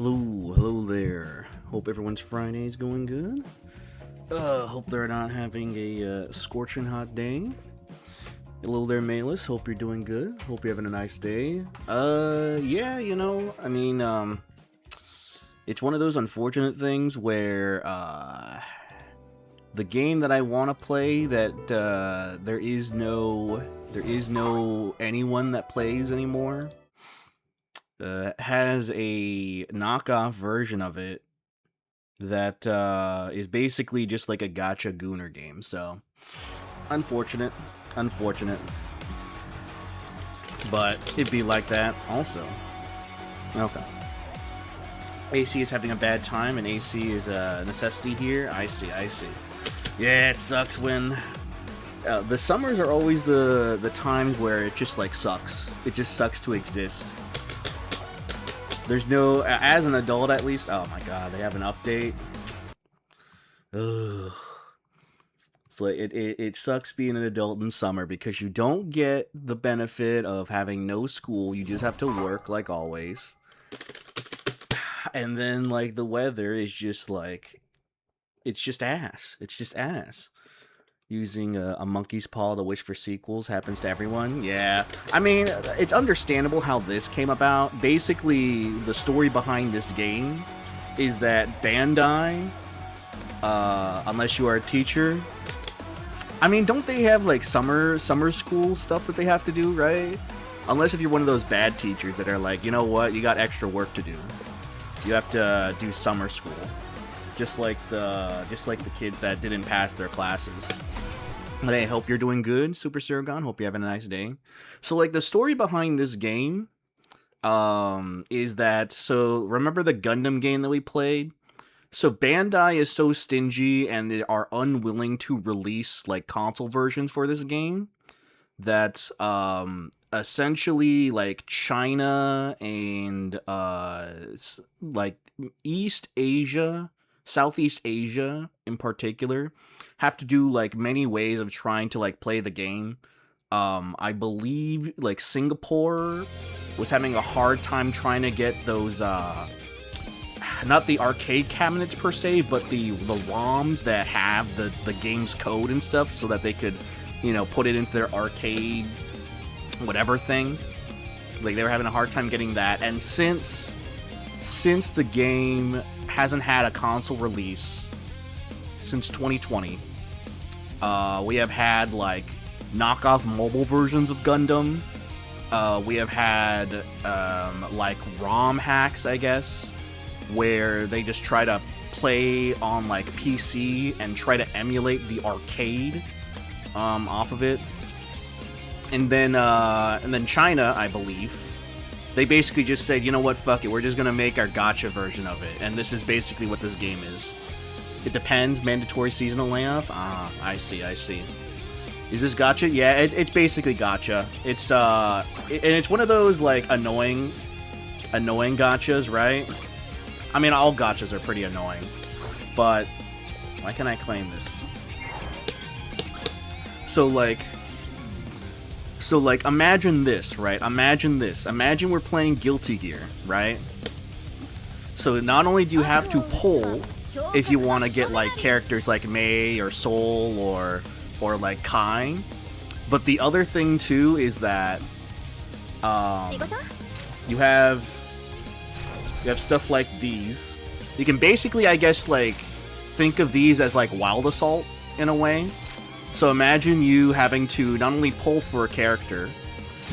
Hello there. Hope everyone's Friday is going good. Hope they're not having a scorching hot day. Hello there, Malus. Hope you're doing good. Hope you're having a nice day. Yeah, it's one of those unfortunate things where, the game that I want to play that, there is no anyone that plays anymore. Has a knockoff version of it that is basically just like a gacha Gooner game. So, unfortunate, but it'd be like that also. Okay. AC is having a bad time, and AC is a necessity here. I see. Yeah, it sucks when the summers are always the times where it just like sucks. It just sucks to exist. There's no, as an adult at least, oh my god, they have an update. Ugh. So it sucks being an adult in summer because you don't get the benefit of having no school. You just have to work like always. And then like the weather is just like, it's just ass. It's just ass. Using a monkey's paw to wish for sequels happens to everyone. Yeah, I mean, it's understandable how this came about. Basically, the story behind this game is that Bandai, unless you are a teacher, I mean, don't they have like summer school stuff that they have to do, right? Unless if you're one of those bad teachers that are like, you know what, you got extra work to do. You have to do summer school. Just like the kids that didn't pass their classes. But hey, hope you're doing good, Super Suragon. Hope you're having a nice day. So, like, the story behind this game, is that, so, remember the Gundam game that we played? So, Bandai is so stingy and are unwilling to release, like, console versions for this game that, essentially, like, China and, like, East Asia, Southeast Asia in particular, have to do like many ways of trying to like play the game. I believe like Singapore was having a hard time trying to get those not the arcade cabinets per se, but the ROMs that have the game's code and stuff so that they could, you know, put it into their arcade whatever thing. Like they were having a hard time getting that, and since the game hasn't had a console release since 2020, we have had like knockoff mobile versions of Gundam. We have had like ROM hacks, I guess, where they just try to play on like PC and try to emulate the arcade off of it. And then China, I believe, they basically just said, you know what, fuck it, we're just gonna make our gacha version of it, and this is basically what this game is. It depends, mandatory seasonal layoff? Ah, I see. Is this gacha? Yeah, it's basically gacha. It's, and it's one of those, like, annoying gachas, right? I mean, all gachas are pretty annoying, but why can't I claim this? So, imagine this, right? Imagine we're playing Guilty Gear, right? So not only do you have to pull if you want to get, like, characters like Mei or Sol or like Kai, but the other thing, too, is that, you have stuff like these. You can basically, I guess, like, think of these as, like, Wild Assault, in a way. So imagine you having to not only pull for a character,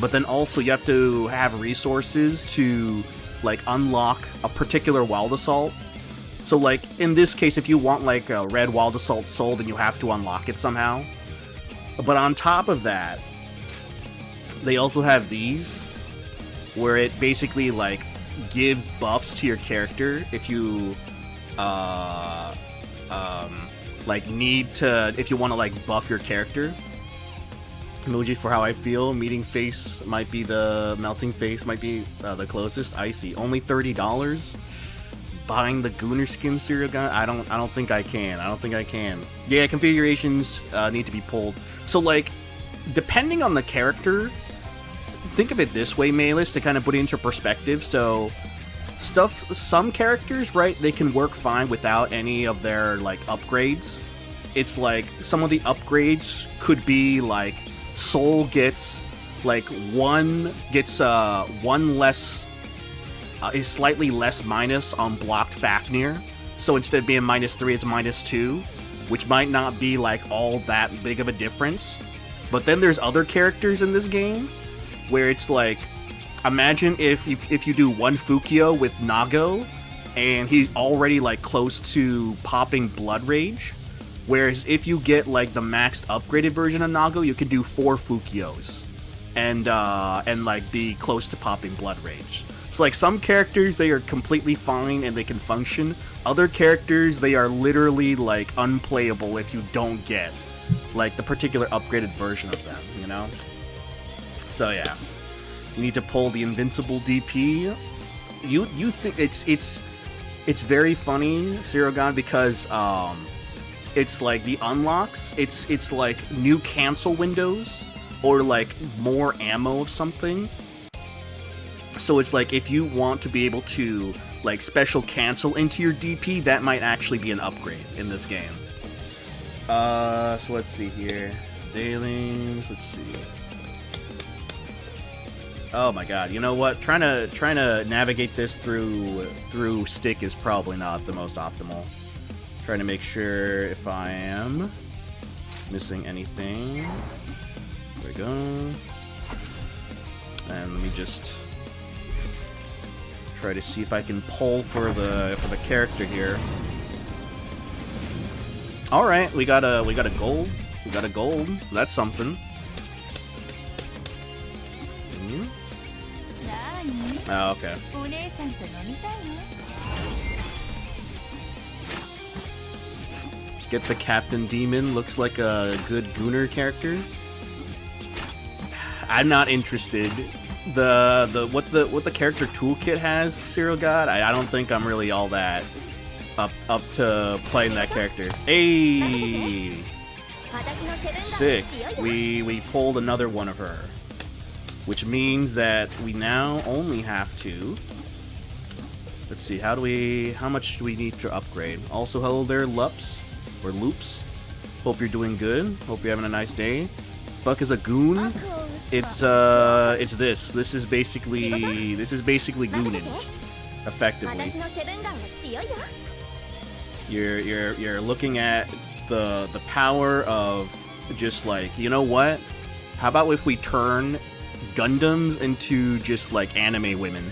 but then also you have to have resources to, like, unlock a particular Wild Assault. So, like, in this case, if you want, like, a red Wild Assault Soul, then you have to unlock it somehow. But on top of that, they also have these, where it basically, like, gives buffs to your character if you, like, if you want to, like, buff your character. Emoji for how I feel. Meeting face might be melting face might be the closest. Icy. Only $30. Buying the Gooner skin cereal gun? I don't think I can. Yeah, configurations need to be pulled. So, like, depending on the character, think of it this way, Malus, to kind of put it into perspective. So some characters, right, they can work fine without any of their, like, upgrades. It's like, some of the upgrades could be, like, Soul gets, like, one less, is slightly less minus on blocked Fafnir. So instead of being -3, it's -2, which might not be, like, all that big of a difference. But then there's other characters in this game where it's like, imagine if you do one Fukio with Nago, and he's already, like, close to popping Blood Rage. Whereas if you get, like, the maxed upgraded version of Nago, you can do 4 Fukios. And like, be close to popping Blood Rage. So, like, some characters, they are completely fine and they can function. Other characters, they are literally, like, unplayable if you don't get, like, the particular upgraded version of them, you know? So, yeah. You need to pull the invincible DP. You think it's very funny, Zerogon, because, it's like the unlocks, it's like new cancel windows, or like more ammo of something. So it's like, if you want to be able to, like, special cancel into your DP, that might actually be an upgrade in this game. So let's see here. Dailings, let's see. Oh my god, you know what? Trying to navigate this through stick is probably not the most optimal. Trying to make sure if I am missing anything. There we go. And let me just try to see if I can pull for the character here. All right, we got a gold. We got a gold. That's something. Oh, okay. Get the Captain Demon. Looks like a good Gooner character. I'm not interested. What the character toolkit has, Serial God, I don't think I'm really all that up to playing that character. Hey, sick. We pulled another one of her, which means that we now only have to. Let's see. How much do we need to upgrade? Also, hello there, Lups or Loops. Hope you're doing good. Hope you're having a nice day. Fuck is a goon? It's this. This is basically goonage, effectively. You're looking at the power of just, like, you know what? How about if we turn Gundams into just, like, anime women,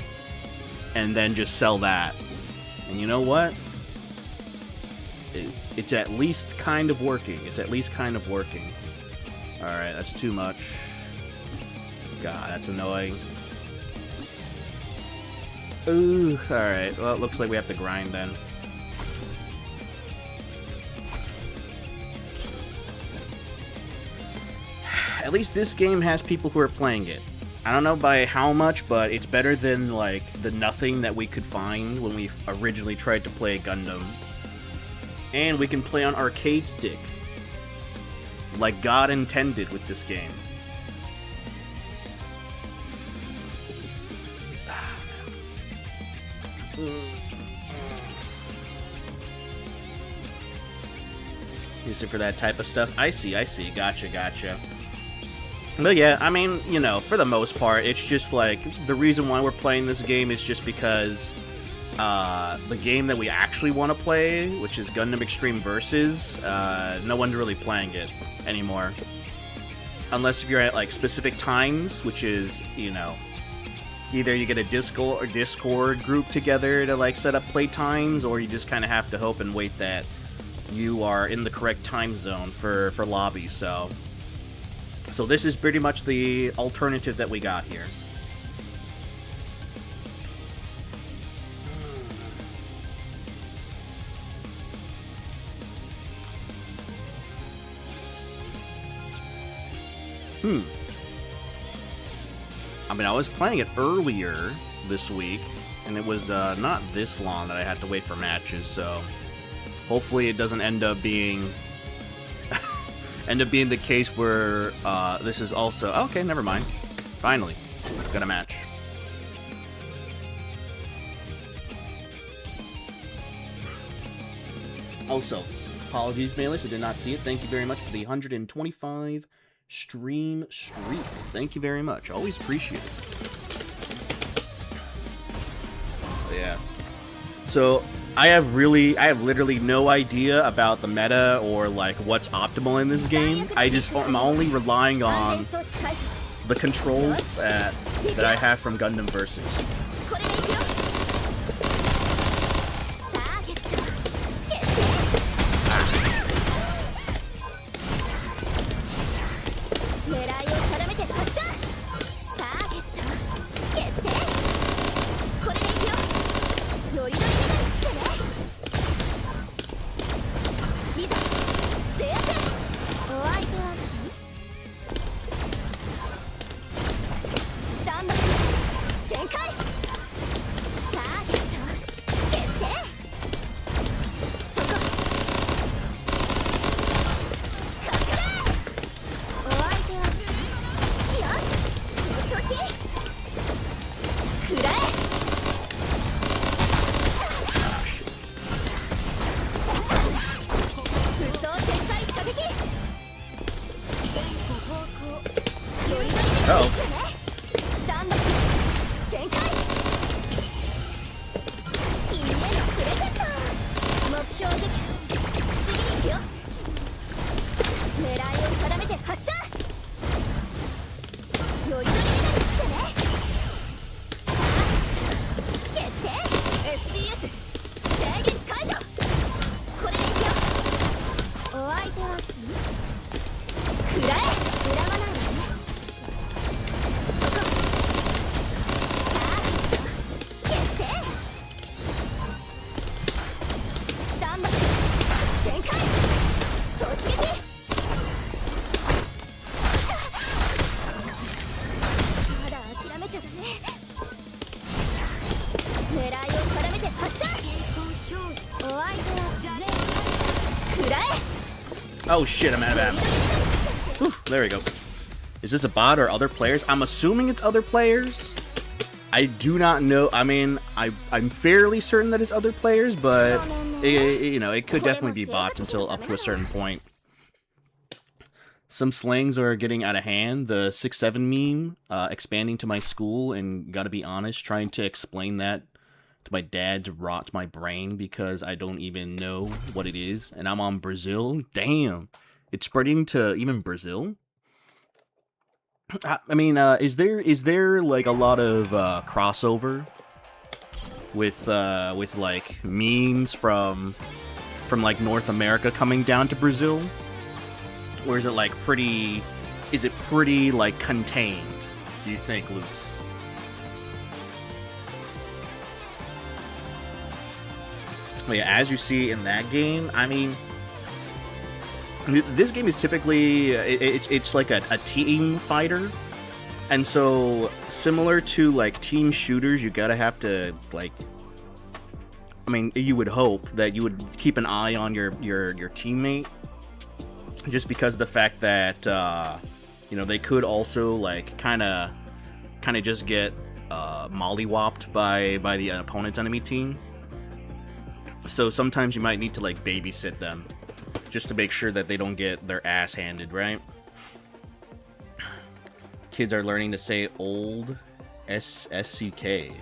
and then just sell that? And you know what? It's at least kind of working. It's at least kind of working. Alright, that's too much. God, that's annoying. Ooh, alright. Well, it looks like we have to grind then. At least this game has people who are playing it. I don't know by how much, but it's better than, like, the nothing that we could find when we originally tried to play Gundam. And we can play on arcade stick, like God intended with this game. Use it for that type of stuff. I see. Gotcha. But yeah, I mean, you know, for the most part, it's just like, the reason why we're playing this game is just because the game that we actually want to play, which is Gundam Extreme Versus, no one's really playing it anymore. Unless if you're at, like, specific times, which is, you know, either you get a Discord group together to, like, set up play times, or you just kind of have to hope and wait that you are in the correct time zone for lobbies. So this is pretty much the alternative that we got here. I mean, I was playing it earlier this week, and it was not this long that I had to wait for matches, so hopefully it doesn't end up being the case where this is also... Okay, never mind. Finally, got a match. Also, apologies, Melis, I did not see it. Thank you very much for the 125 stream streak. Thank you very much. Always appreciate it. Yeah. So I have literally no idea about the meta or like what's optimal in this game. I'm only relying on the controls that I have from Gundam Versus. Oh shit, I'm out of ammo. Whew, there we go. Is this a bot or other players? I'm assuming it's other players. I do not know. I mean, I'm fairly certain that it's other players, but it could definitely be bots until up to a certain point. Some slangs are getting out of hand. The 6-7 meme expanding to my school, and gotta be honest, trying to explain that to my dad to rot my brain because I don't even know what it is, and I'm on Brazil. Damn, it's spreading to even Brazil. I mean, is there like a lot of crossover with like memes from like North America coming down to Brazil, or is it like pretty? Is it pretty like contained? Do you think, Luce? But yeah, as you see in that game, I mean, this game is typically it's like a team fighter, and so similar to like team shooters, you gotta have to like. I mean, you would hope that you would keep an eye on your teammate, just because of the fact that they could also like kind of just get mollywopped by the opponent's enemy team. So sometimes you might need to like babysit them just to make sure that they don't get their ass handed, right? Kids are learning to say old SCK.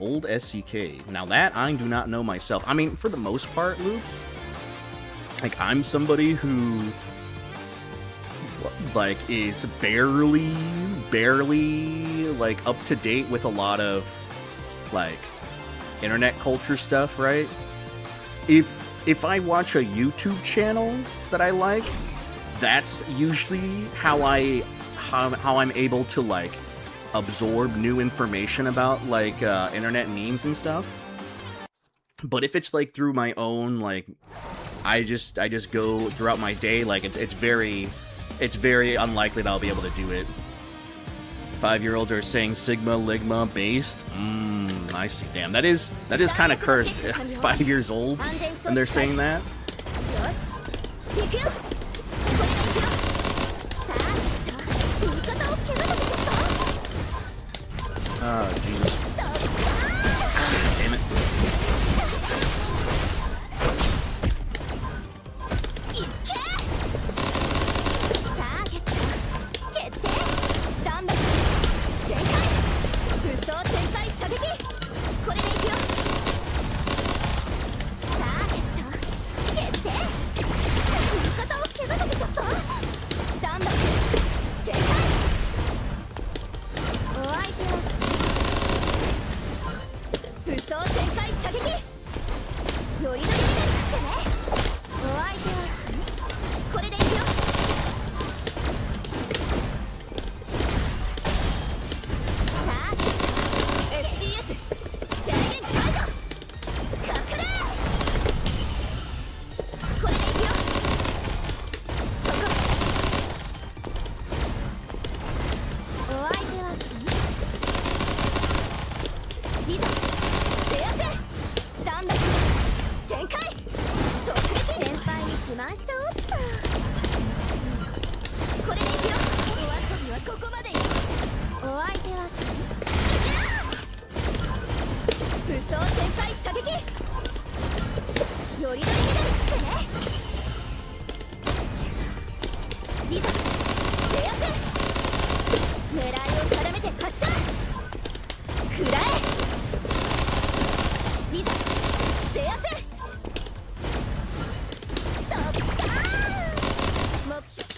Old SCK. Now that I do not know myself. I mean, for the most part, Luke, like I'm somebody who like is barely like up to date with a lot of like internet culture stuff, right? If I watch a YouTube channel that I like, that's usually how I'm able to like absorb new information about like internet memes and stuff. But if it's like through my own like I just go throughout my day, like it's very unlikely that I'll be able to do it. 5-year-olds are saying Sigma, Ligma, based. I see. Damn, that is kind of cursed. 5 years old, and they're saying that. Oh, jeez. Damn it.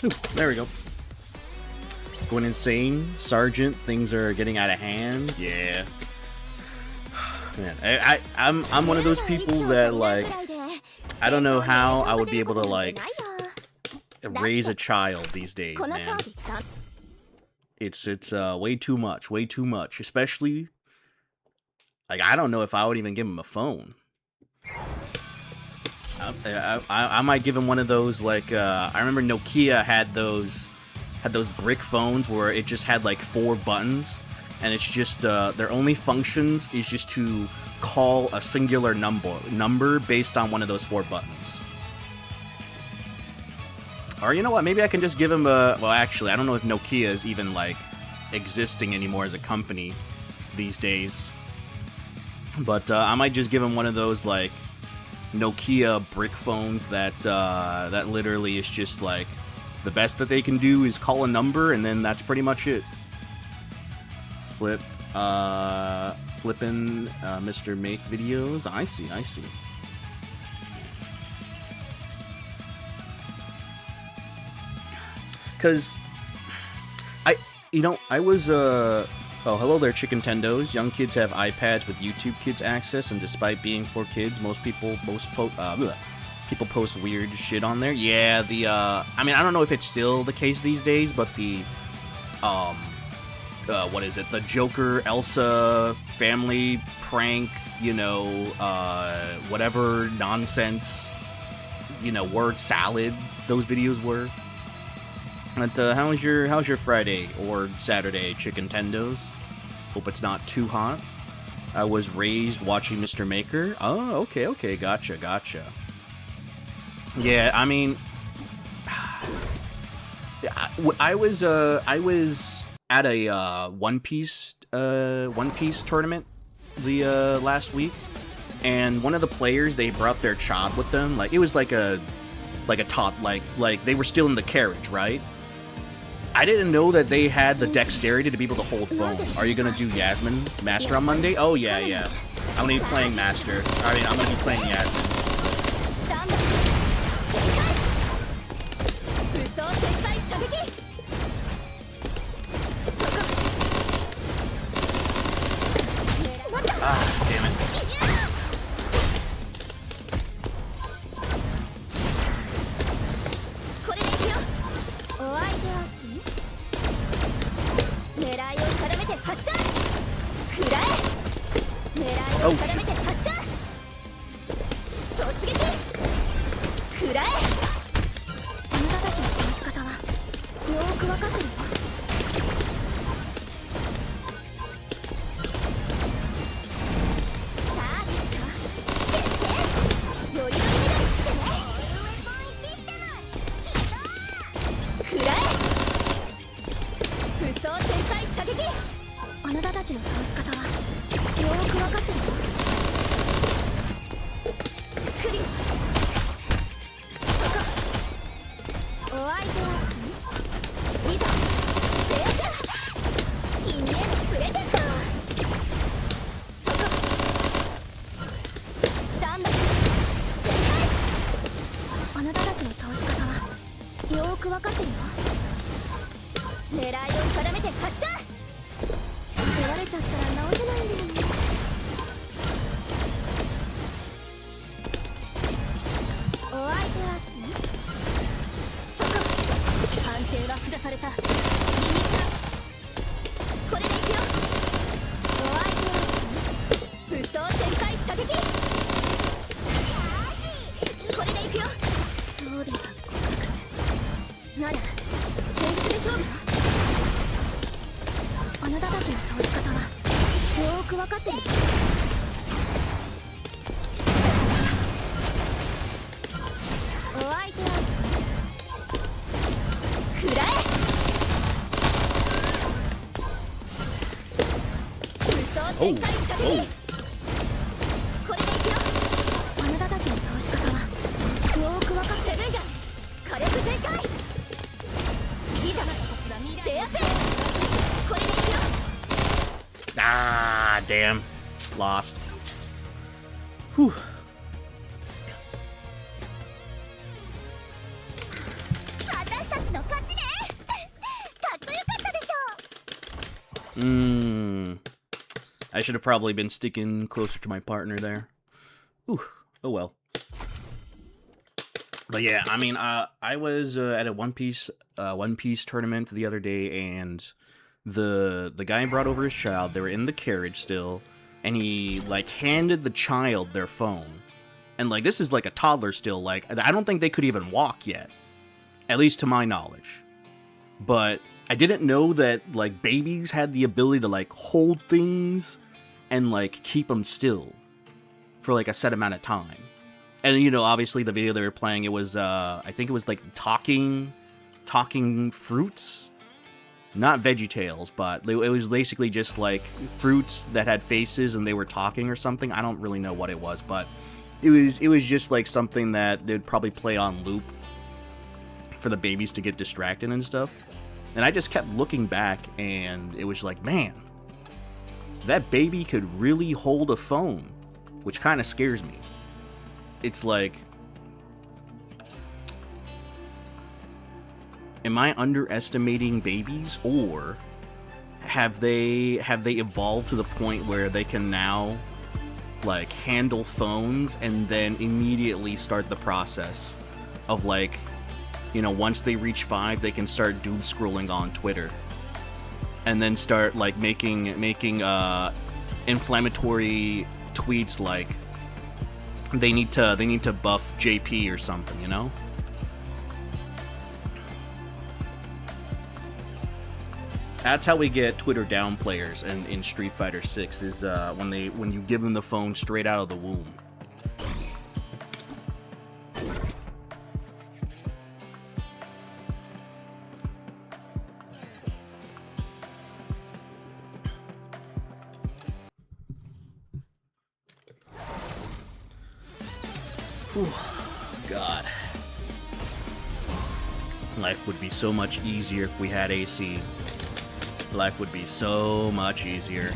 Ooh, there we go. Going insane. Sergeant, things are getting out of hand. Yeah. Man, I'm one of those people that, like, I don't know how I would be able to, like, raise a child these days, man. It's way too much, especially, like, I don't know if I would even give him a phone. I might give him one of those, like, I remember Nokia had those brick phones where it just had like 4 buttons, and it's just their only functions is just to call a singular number based on one of those 4 buttons. Or you know what, maybe I can just give him a, well actually, I don't know if Nokia is even like existing anymore as a company these days. But I might just give him one of those like Nokia brick phones that that literally is just like the best that they can do is call a number, and then that's pretty much it. Flipping Mr. Make videos. I see. Cause I was oh, hello there, Chicken Tendos. Young kids have iPads with YouTube Kids access, and despite being for kids, people post weird shit on there. Yeah, the I mean, I don't know if it's still the case these days, but the what is it? The Joker Elsa family prank, you know, whatever nonsense, you know, word salad those videos were. But how's your Friday or Saturday, Chicken Tendos? Hope it's not too hot. I was raised watching Mr. Maker. Oh, okay, gotcha. Yeah, I mean, I was at a One Piece tournament the last week, and one of the players, they brought their child with them. Like, it was like a top, like they were still in the carriage, right? I didn't know that they had the dexterity to be able to hold phones. Are you gonna do Yasmin Master on Monday? Oh yeah. I'm gonna be playing Master. I mean, I'm gonna be playing Yasmin. Ah, damn it. Oh. Ah, damn. Lost. Whew. I should have probably been sticking closer to my partner there. Ooh, oh well. But yeah, I mean, I was at a One Piece tournament the other day, and the guy brought over his child. They were in the carriage still, and he like handed the child their phone, and like this is like a toddler still. Like I don't think they could even walk yet, at least to my knowledge. But I didn't know that like babies had the ability to like hold things and like keep them still for like a set amount of time. And, you know, obviously the video they were playing, it was, I think it was, like, talking fruits? Not VeggieTales, but it was basically just, like, fruits that had faces and they were talking or something. I don't really know what it was, but it was just, like, something that they'd probably play on loop for the babies to get distracted and stuff. And I just kept looking back, and it was like, man, that baby could really hold a phone, which kind of scares me. It's like, am I underestimating babies, or have they evolved to the point where they can now like handle phones and then immediately start the process of like, you know, once they reach 5, they can start doom scrolling on Twitter and then start like making inflammatory tweets like they need to buff JP or something, you know? That's how we get Twitter down players in Street Fighter 6 is when you give them the phone straight out of the womb. Whew. God. Life would be so much easier if we had AC. Life would be so much easier.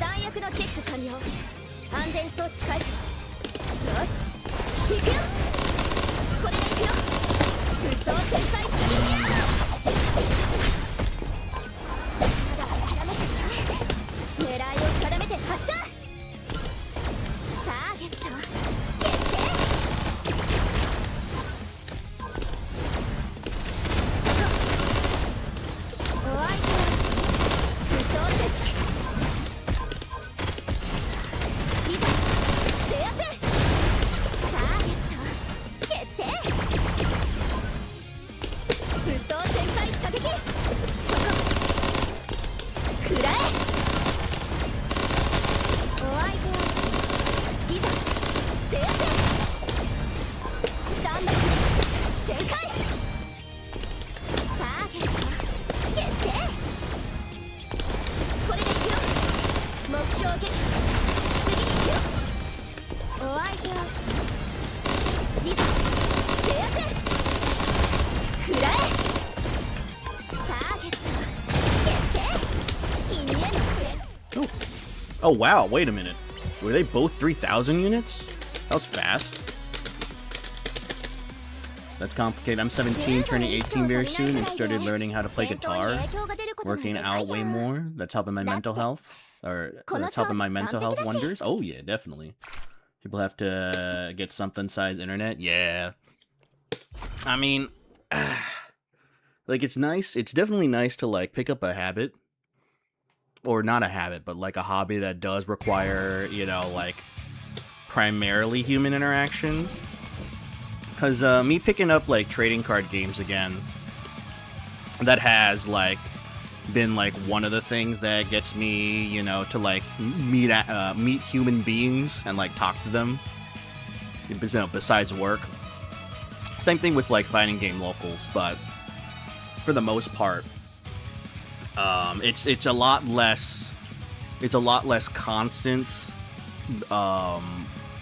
Oh wow, wait a minute. Were they both 3,000 units? That was fast. That's complicated. I'm 17, turning 18 very soon, and started learning how to play guitar. Working out way more. That's helping my mental health. Or that's helping my mental health wonders. Oh yeah, definitely. People have to get something besides internet. Yeah. I mean, like it's nice. It's definitely nice to like pick up a habit. Or not a habit, but like a hobby that does require, you know, like primarily human interaction. Because me picking up like trading card games again, that has like been like one of the things that gets me, you know, to like meet human beings and like talk to them, you know, besides work. Same thing with like fighting game locals, but for the most part, it's a lot less constant,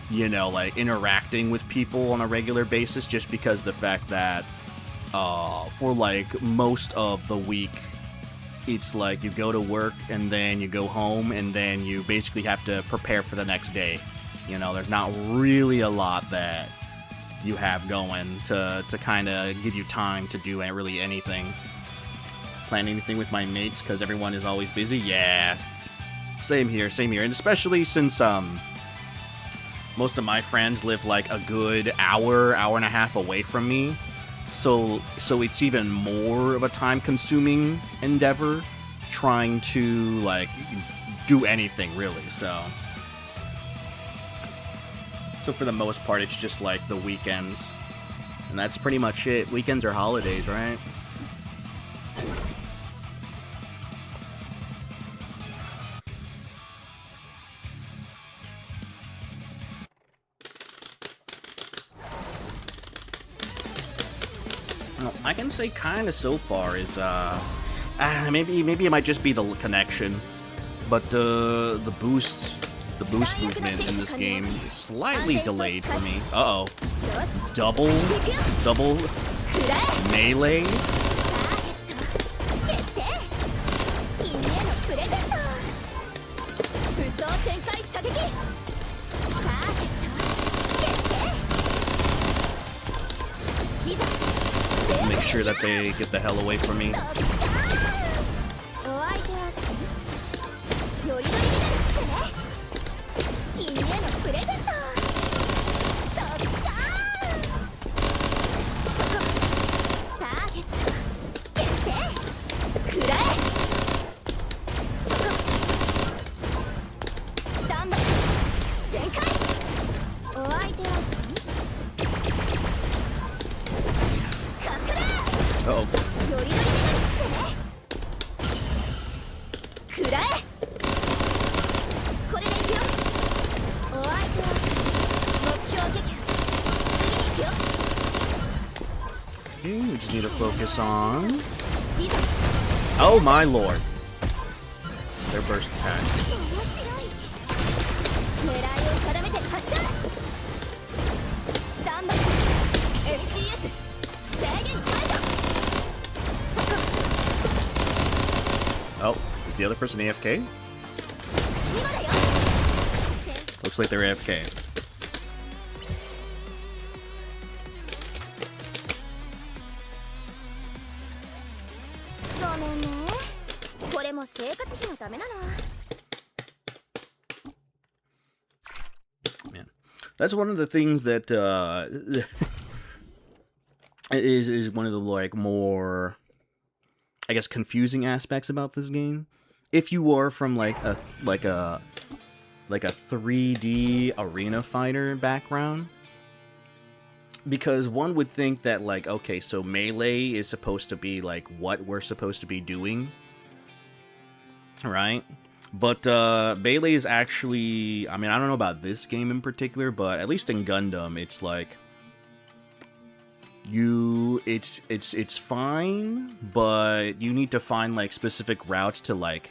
you know, like interacting with people on a regular basis, just because the fact that for like most of the week, it's like you go to work and then you go home and then you basically have to prepare for the next day. You know, there's not really a lot that you have going to kind of give you time to do really anything. plan anything with my mates because everyone is always busy. Yeah, same here, and especially since most of my friends live like a good hour and a half away from me, so it's even more of a time-consuming endeavor trying to like do anything really. So for the most part, it's just like the weekends. And that's pretty much it. Weekends or holidays, right? Well, I can say kind of so far is, maybe it might just be the connection. But the boost movement in this game is slightly delayed for me. Uh-oh. Double melee? Make sure that they get the hell away from me. We just need to focus on... Oh my lord. Their burst attack. Oh, is the other person AFK? Looks like they're AFK. Man, that's one of the things that is one of the like more, I guess, confusing aspects about this game. If you are from like a 3D arena fighter background, because one would think that like, okay, so melee is supposed to be like what we're supposed to be doing, right? But melee is actually, I mean, I don't know about this game in particular, but at least in Gundam, it's like it's fine, but you need to find like specific routes to like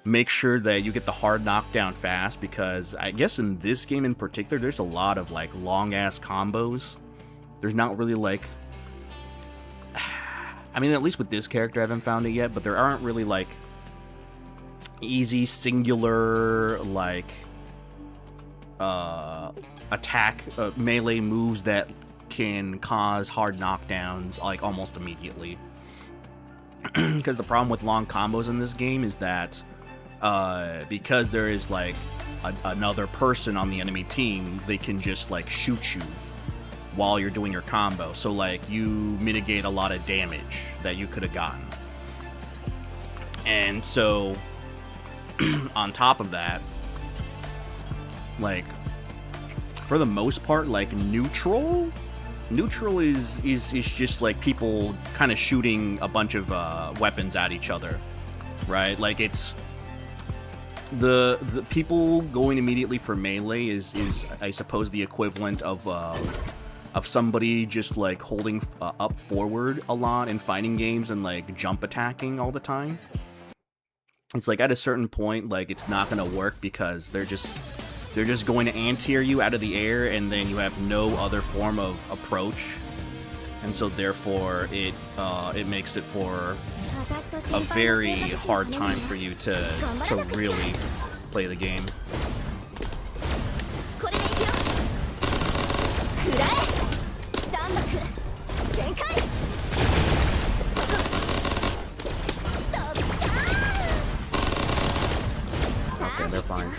make sure that you get the hard knockdown fast, because I guess in this game in particular, there's a lot of like long ass combos. There's not really like, I mean, at least with this character, I haven't found it yet, but there aren't really like easy singular like attack melee moves that can cause hard knockdowns like almost immediately. Because the problem with long combos in this game is that because there is like another person on the enemy team, they can just like shoot you while you're doing your combo, so like you mitigate a lot of damage that you could have gotten. And so on top of that, like for the most part, like neutral is just like people kind of shooting a bunch of weapons at each other, right? Like it's the people going immediately for melee is I suppose the equivalent of somebody just like holding up forward a lot in fighting games and like jump attacking all the time. It's like at a certain point, like it's not gonna work because they're just going to anti-air you out of the air, and then you have no other form of approach, and so therefore it makes it for a very hard time for you to really play the game. fine.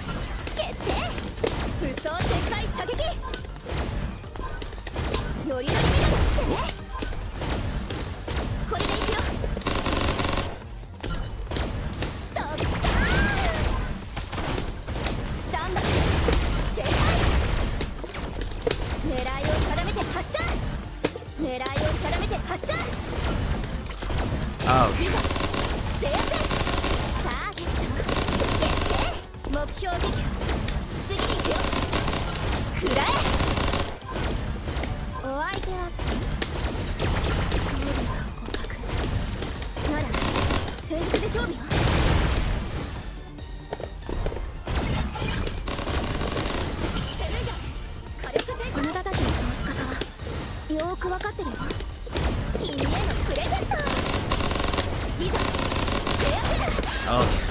Oh, shit. Oh.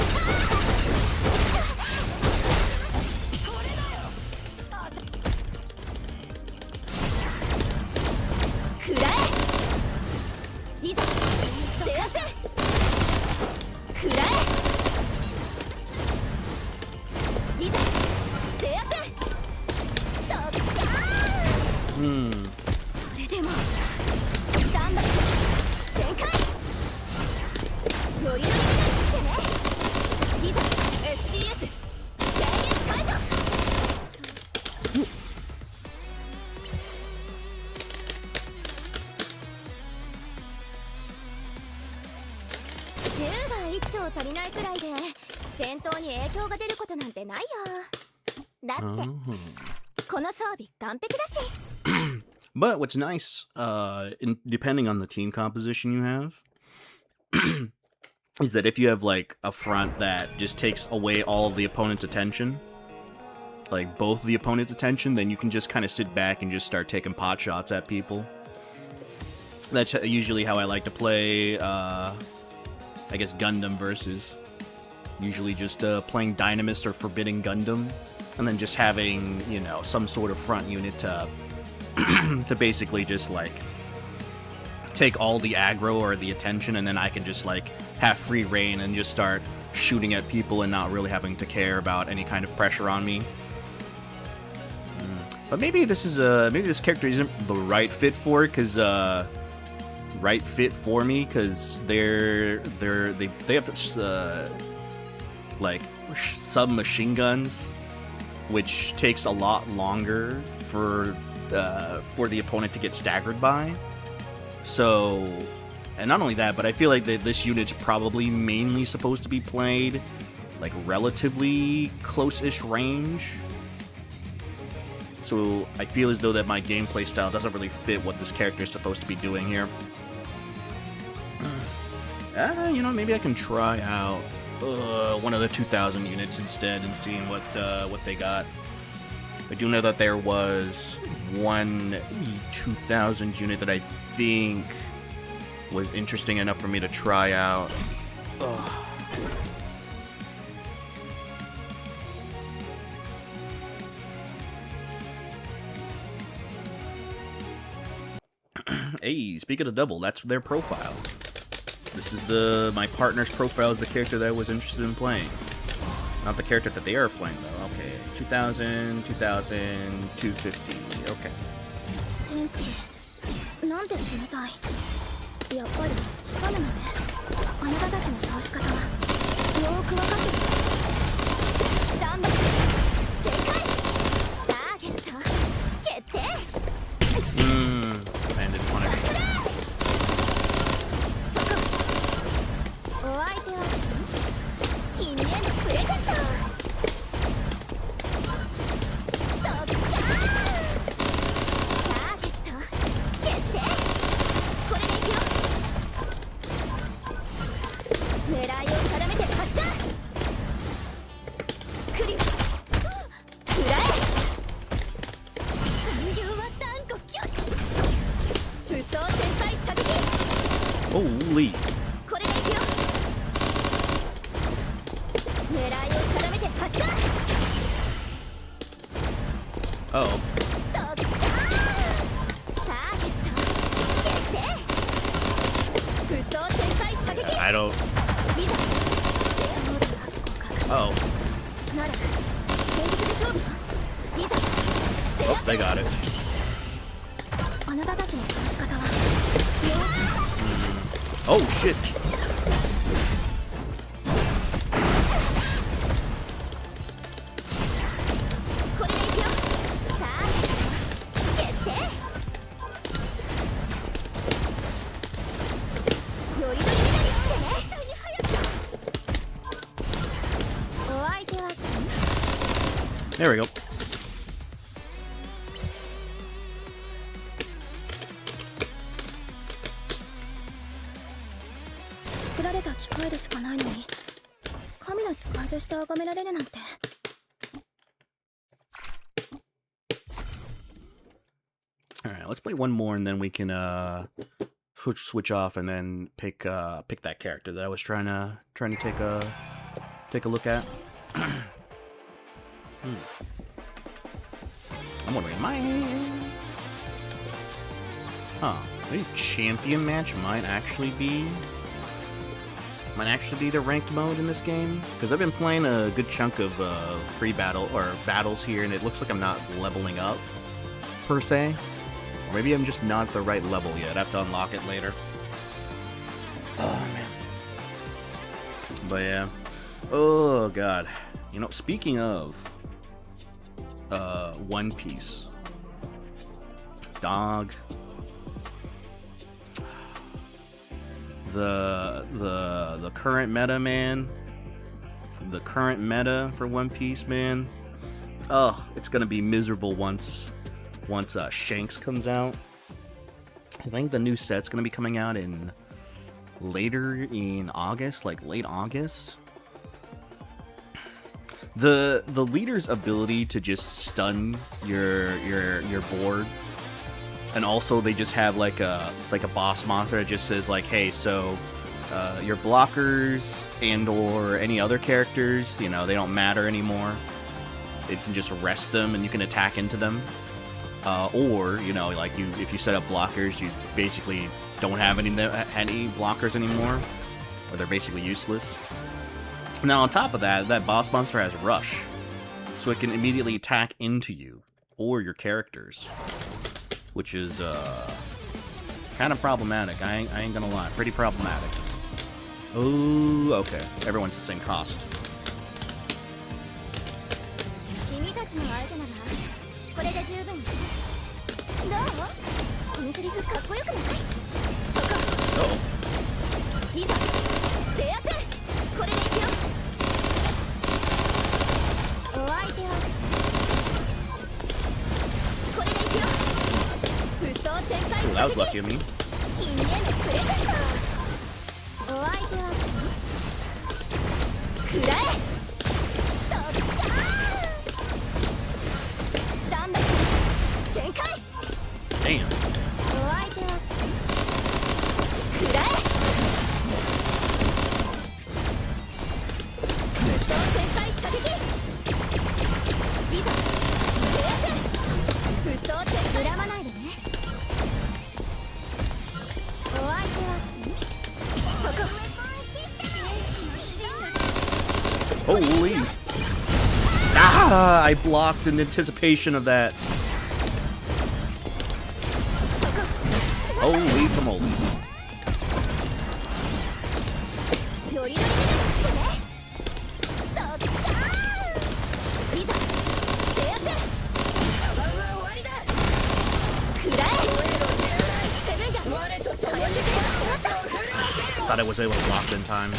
But what's nice, depending on the team composition you have, is that if you have like a front that just takes away all of the opponent's attention, like both of the opponent's attention, then you can just kind of sit back and just start taking pot shots at people. That's usually how I like to play, I guess, Gundam versus. Usually just playing Dynamis or Forbidden Gundam, and then just having, you know, some sort of front unit to to basically just like take all the aggro or the attention, and then I can just like have free reign and just start shooting at people and not really having to care about any kind of pressure on me. But maybe this is maybe this character isn't the right fit for it, because they have like submachine guns, which takes a lot longer for the opponent to get staggered by. So, and not only that, but I feel like this unit's probably mainly supposed to be played like relatively close-ish range. So I feel as though that my gameplay style doesn't really fit what this character is supposed to be doing here. You know, maybe I can try out one of the 2000 units instead and seeing what they got. I do know that there was one 2000 unit that I think was interesting enough for me to try out. Hey, speak of the devil, that's their profile. This is my partner's profile is the character that I was interested in playing. Not the character that they are playing, though. Okay, 2000, 2000, 250. Okay. Landed punish. Holy. Oh. I don't. Oh. Oh, they got it. Oh, shit. There we go. Alright, let's play one more and then we can switch off and then pick that character that I was trying to take a look at. I'm wondering, maybe champion match might actually be the ranked mode in this game, because I've been playing a good chunk of free battles here, and it looks like I'm not leveling up per se, or maybe I'm just not at the right level yet. I have to unlock it later. Oh man, but yeah. Oh god, you know, speaking of One Piece, dog, the current meta, man, the current meta for One Piece, man, oh, it's gonna be miserable once Shanks comes out. I think the new set's gonna be coming out later in August, like late August. The leader's ability to just stun your board, and also they just have like a boss monster that just says like, hey, so your blockers and or any other characters, you know, they don't matter anymore. It can just rest them and you can attack into them. Or, you know, like if you set up blockers, you basically don't have any blockers anymore, or they're basically useless. Now, on top of that, that boss monster has Rush, so it can immediately attack into you or your characters, which is kind of problematic. I ain't gonna lie, pretty problematic. Oh, okay. Everyone's the same cost. Uh-oh. Ooh, that was lucky of me. Damn. Holy! Ah! I blocked in anticipation of that. Holy camoli. Thought I was able to block in time.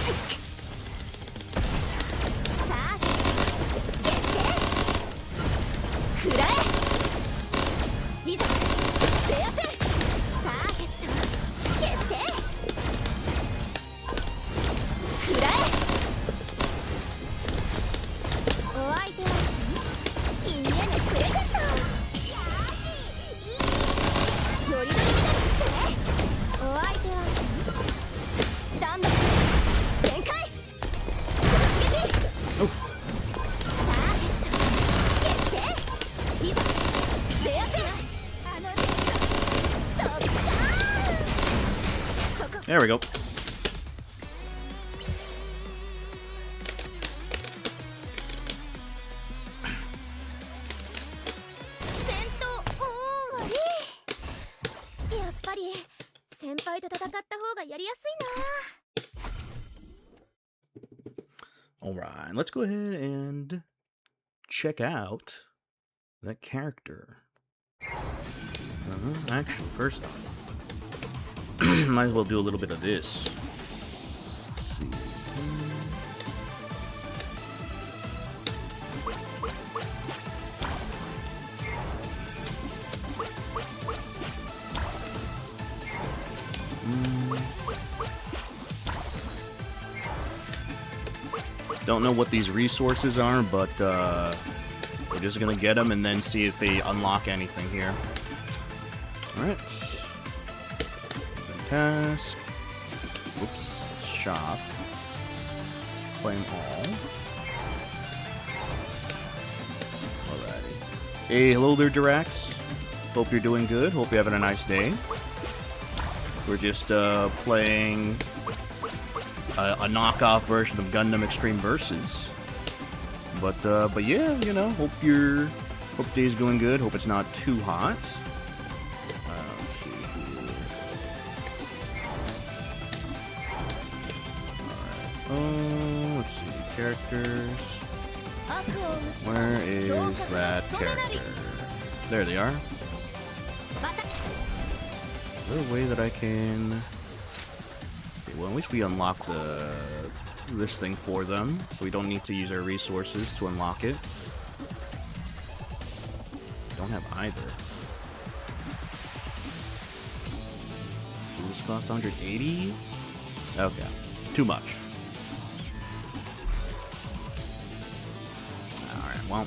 There we go. Alright, let's go ahead and check out that character. Actually, first off, might as well do a little bit of this. Let's see. Don't know what these resources are, but we're just gonna get them and then see if they unlock anything here. Alright. Task. Oops. Shop. Claim all. Alrighty. Hey, hello there, Dirax. Hope you're doing good. Hope you're having a nice day. We're just playing a knockoff version of Gundam Extreme Versus. But yeah, you know, hope day's going good. Hope it's not too hot. Let's see here. Alright. Let's see. Characters. Where is that character? There they are. Is there a way that I can... Okay, well, at least we unlock this thing for them, so we don't need to use our resources to unlock it. Don't have either. So this cost 180? Okay. Too much. Alright, well.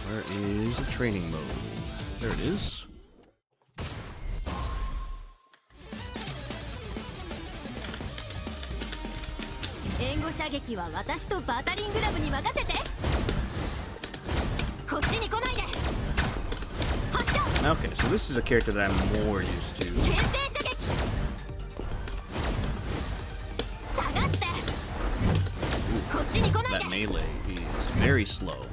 Where is the training mode? There it is. Okay, so this is a character that I'm more used to. Ooh, that melee is very slow.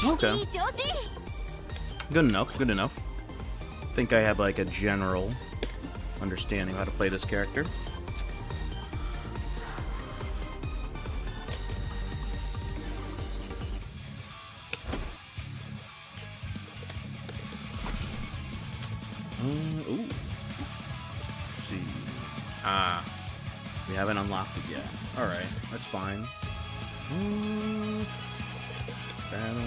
Okay. Good enough, good enough. I think I have like a general understanding of how to play this character. Ooh. Let's see. We haven't unlocked it yet. Alright, that's fine. Battle.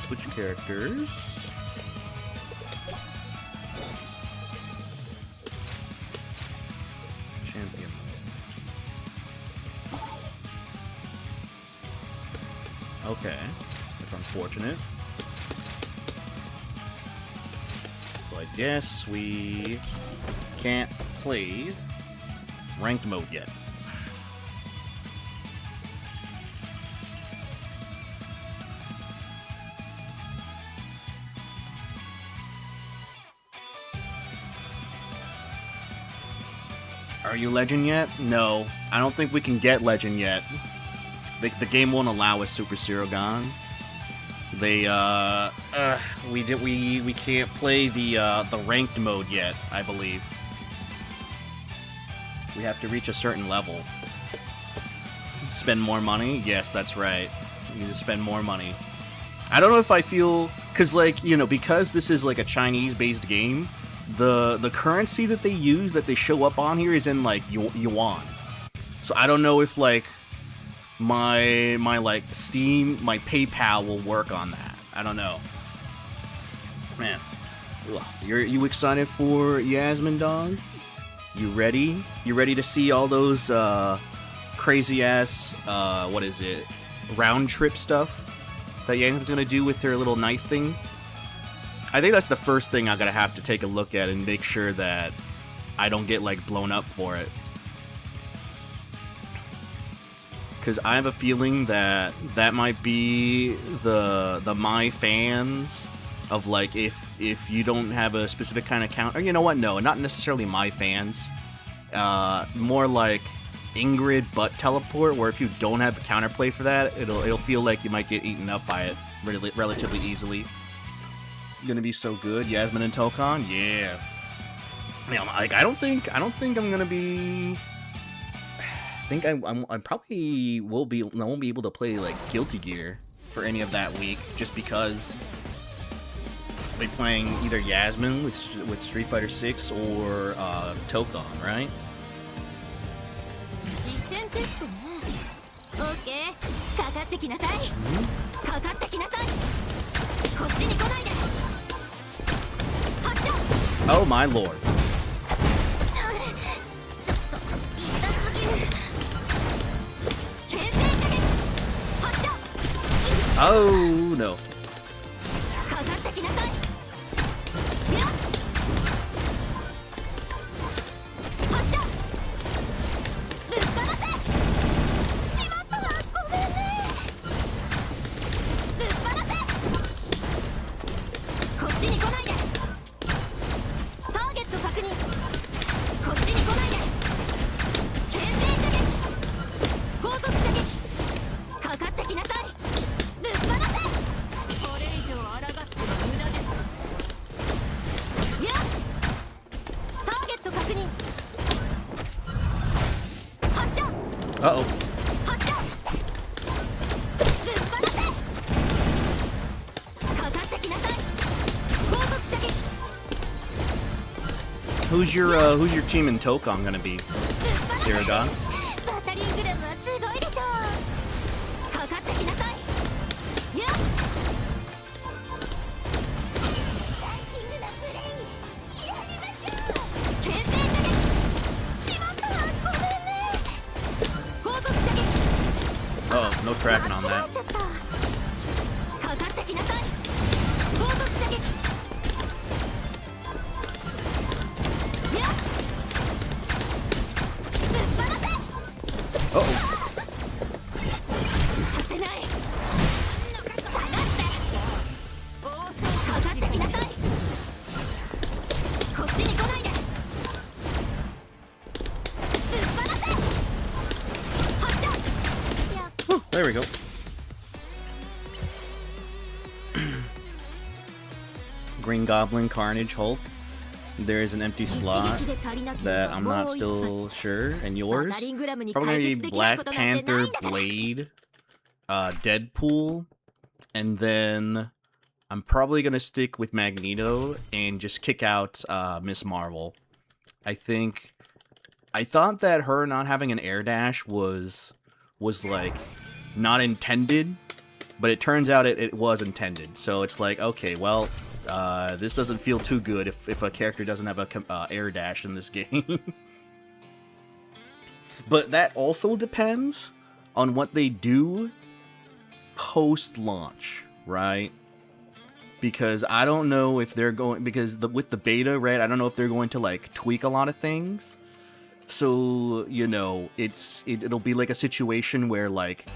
Switch characters. Champion mode. Okay, that's unfortunate. So I guess we can't play ranked mode yet. Are you Legend yet? No, I don't think we can get Legend yet. The game won't allow us Super Zero Gon. We can't play the ranked mode yet, I believe. We have to reach a certain level. Spend more money? Yes, that's right. You need to spend more money. I don't know if I feel... Because, like, you know, because this is, like, a Chinese-based game, the currency that they use, that they show up on here, is in, like, yuan. So I don't know if, like, my like, Steam, my PayPal will work on that. I don't know. Man. You excited for Yasmin, dog? You ready? You ready to see all those crazy ass what is it? Round trip stuff that Yang's gonna do with their little knife thing? I think that's the first thing I'm gonna have to take a look at and make sure that I don't get like blown up for it. Because I have a feeling that that might be the my fans of like if you don't have a specific kind of count, or you know what? No, not necessarily my fans. More like Ingrid butt teleport, where if you don't have a counterplay for that, it'll feel like you might get eaten up by it relatively easily. Gonna be so good, Yasmin and Tokon, yeah. Yeah, like I don't think I'm gonna be. I think I probably won't be able to play like Guilty Gear for any of that week, just because I'll be playing either Yasmin with Street Fighter 6 or Tokon, right? Oh my lord. Oh no. Uh-oh. Who's your team in Tokon gonna be? Siragon? Oh, no tracking on that. Uh-oh. There we go. Green Goblin, Carnage, Hulk. There is an empty slot that I'm not still sure. And yours? Probably gonna be Black Panther, Blade, Deadpool, and then I'm probably gonna stick with Magneto and just kick out Miss Marvel. I thought that her not having an air dash was like not intended, but it turns out it was intended. So it's like, okay, well, this doesn't feel too good if a character doesn't have a air dash in this game. But that also depends on what they do post-launch, right? Because I don't know if they're going, because with the beta, right, I don't know if they're going to like tweak a lot of things. So, you know, it'll be like a situation where like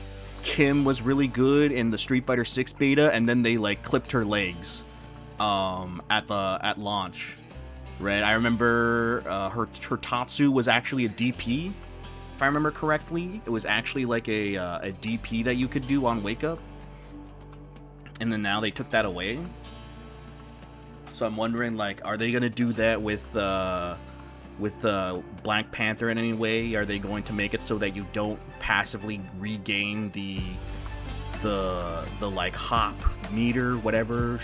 Kim was really good in the Street Fighter 6 beta, and then they like clipped her legs at launch, right? I remember her Tatsu was actually a DP, if I remember correctly. It was actually like a DP that you could do on Wake Up, and then now they took that away. So I'm wondering, like, are they gonna do that with Black Panther in any way? Are they going to make it so that you don't passively regain the like hop meter, whatever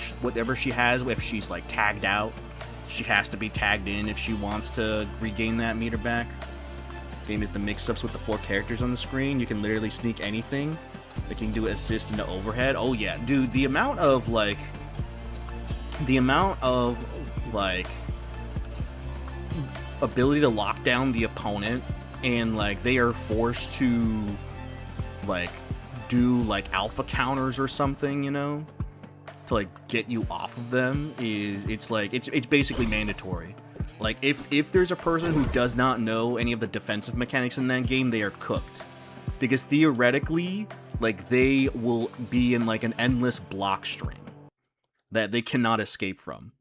she has? If she's like tagged out, she has to be tagged in if she wants to regain that meter back. Game is the mix-ups with the 4 characters on the screen. You can literally sneak anything. They can do assist into overhead. Oh yeah, dude, the amount of ability to lock down the opponent, and like they are forced to like do like alpha counters or something, you know, to like get you off of them, it's basically mandatory. Like if there's a person who does not know any of the defensive mechanics in that game, they are cooked, because theoretically, like, they will be in like an endless block string that they cannot escape from.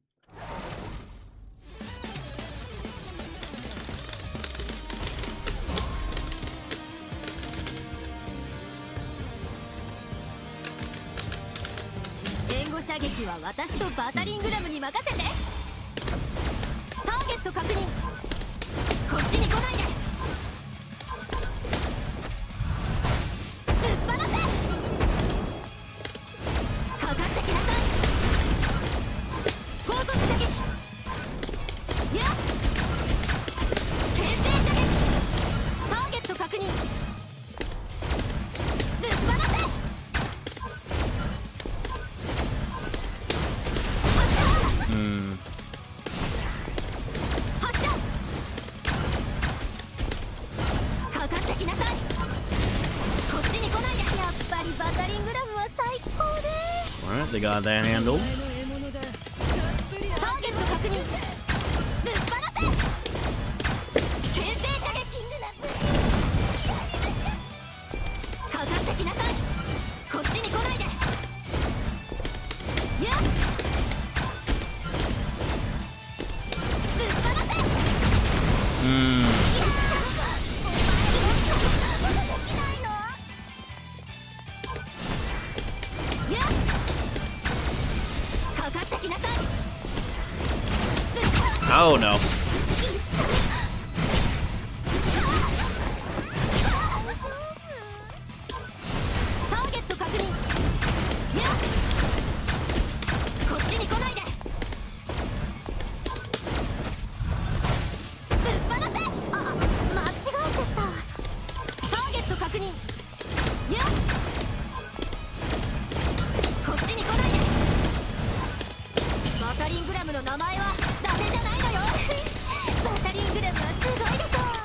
Alright, they got that handled. Oh no.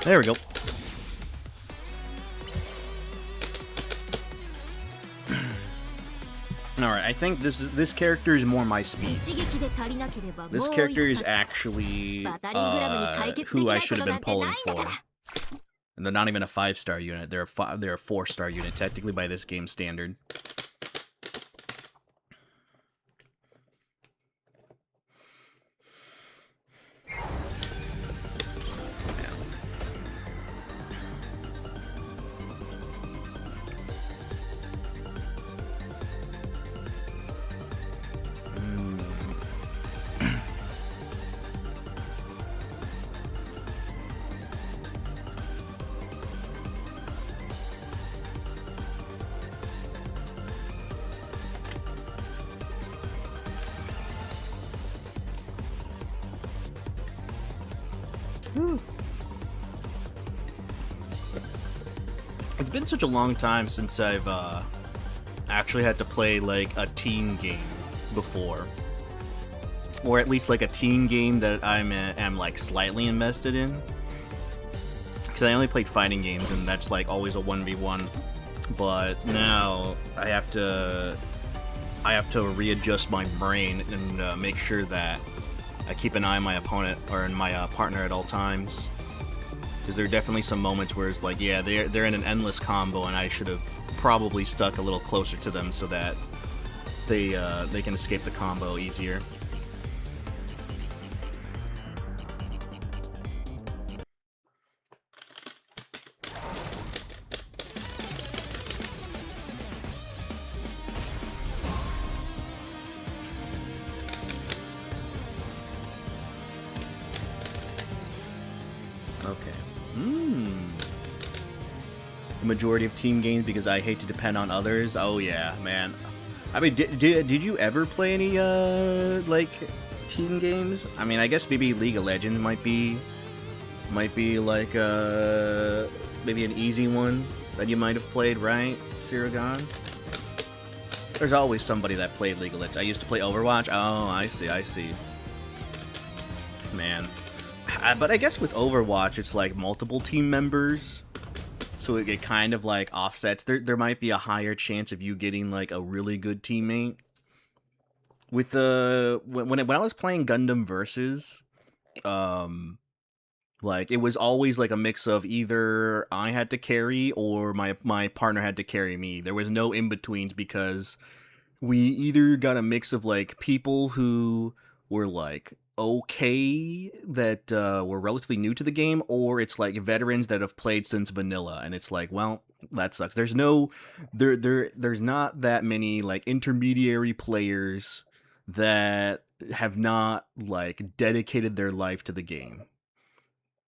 There we go. Alright, I think this character is more my speed. This character is actually who I should have been pulling for. And they're not even a 5-star unit, they're a 4-star unit, technically by this game standard. It's been such a long time since I've actually had to play like a teen game before, or at least like a teen game that am like slightly invested in. Because I only played fighting games, and that's like always a 1v1. But now I have to readjust my brain and make sure that I keep an eye on my opponent or my partner at all times. Because there are definitely some moments where it's like, yeah, they're in an endless combo, and I should have probably stuck a little closer to them so that they can escape the combo easier. Okay. The majority of team games because I hate to depend on others. Oh yeah, man. I mean, did you ever play any like team games? I mean, I guess maybe League of Legends might be like maybe an easy one that you might have played, right, Siragon? There's always somebody that played League of Legends. I used to play Overwatch. Oh, I see. Man. But I guess with Overwatch, it's like multiple team members, so it kind of like offsets. There might be a higher chance of you getting like a really good teammate. With the when I was playing Gundam Versus, like it was always like a mix of either I had to carry or my partner had to carry me. There was no in betweens because we either got a mix of like people who were like okay that were relatively new to the game, or it's like veterans that have played since vanilla, and it's like, well, that sucks. There's not that many like intermediary players that have not like dedicated their life to the game.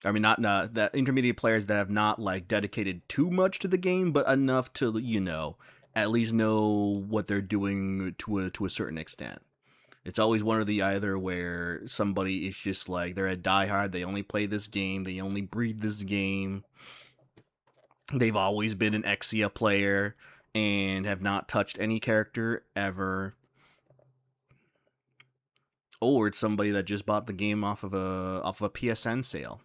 I mean, not that intermediate players that have not like dedicated too much to the game, but enough to, you know, at least know what they're doing to a certain extent. It's always one or the other, where somebody is just like, they're a diehard, they only play this game, they only breathe this game. They've always been an Exia player and have not touched any character ever. Or it's somebody that just bought the game off of a PSN sale.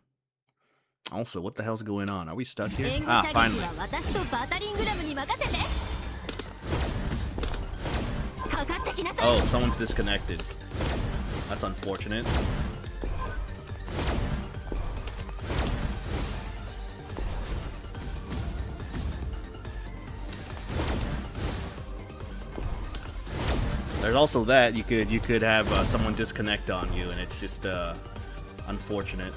Also, what the hell's going on? Are we stuck here? Ah, finally. Oh, someone's disconnected. That's unfortunate. There's also that you could have someone disconnect on you, and it's just unfortunate.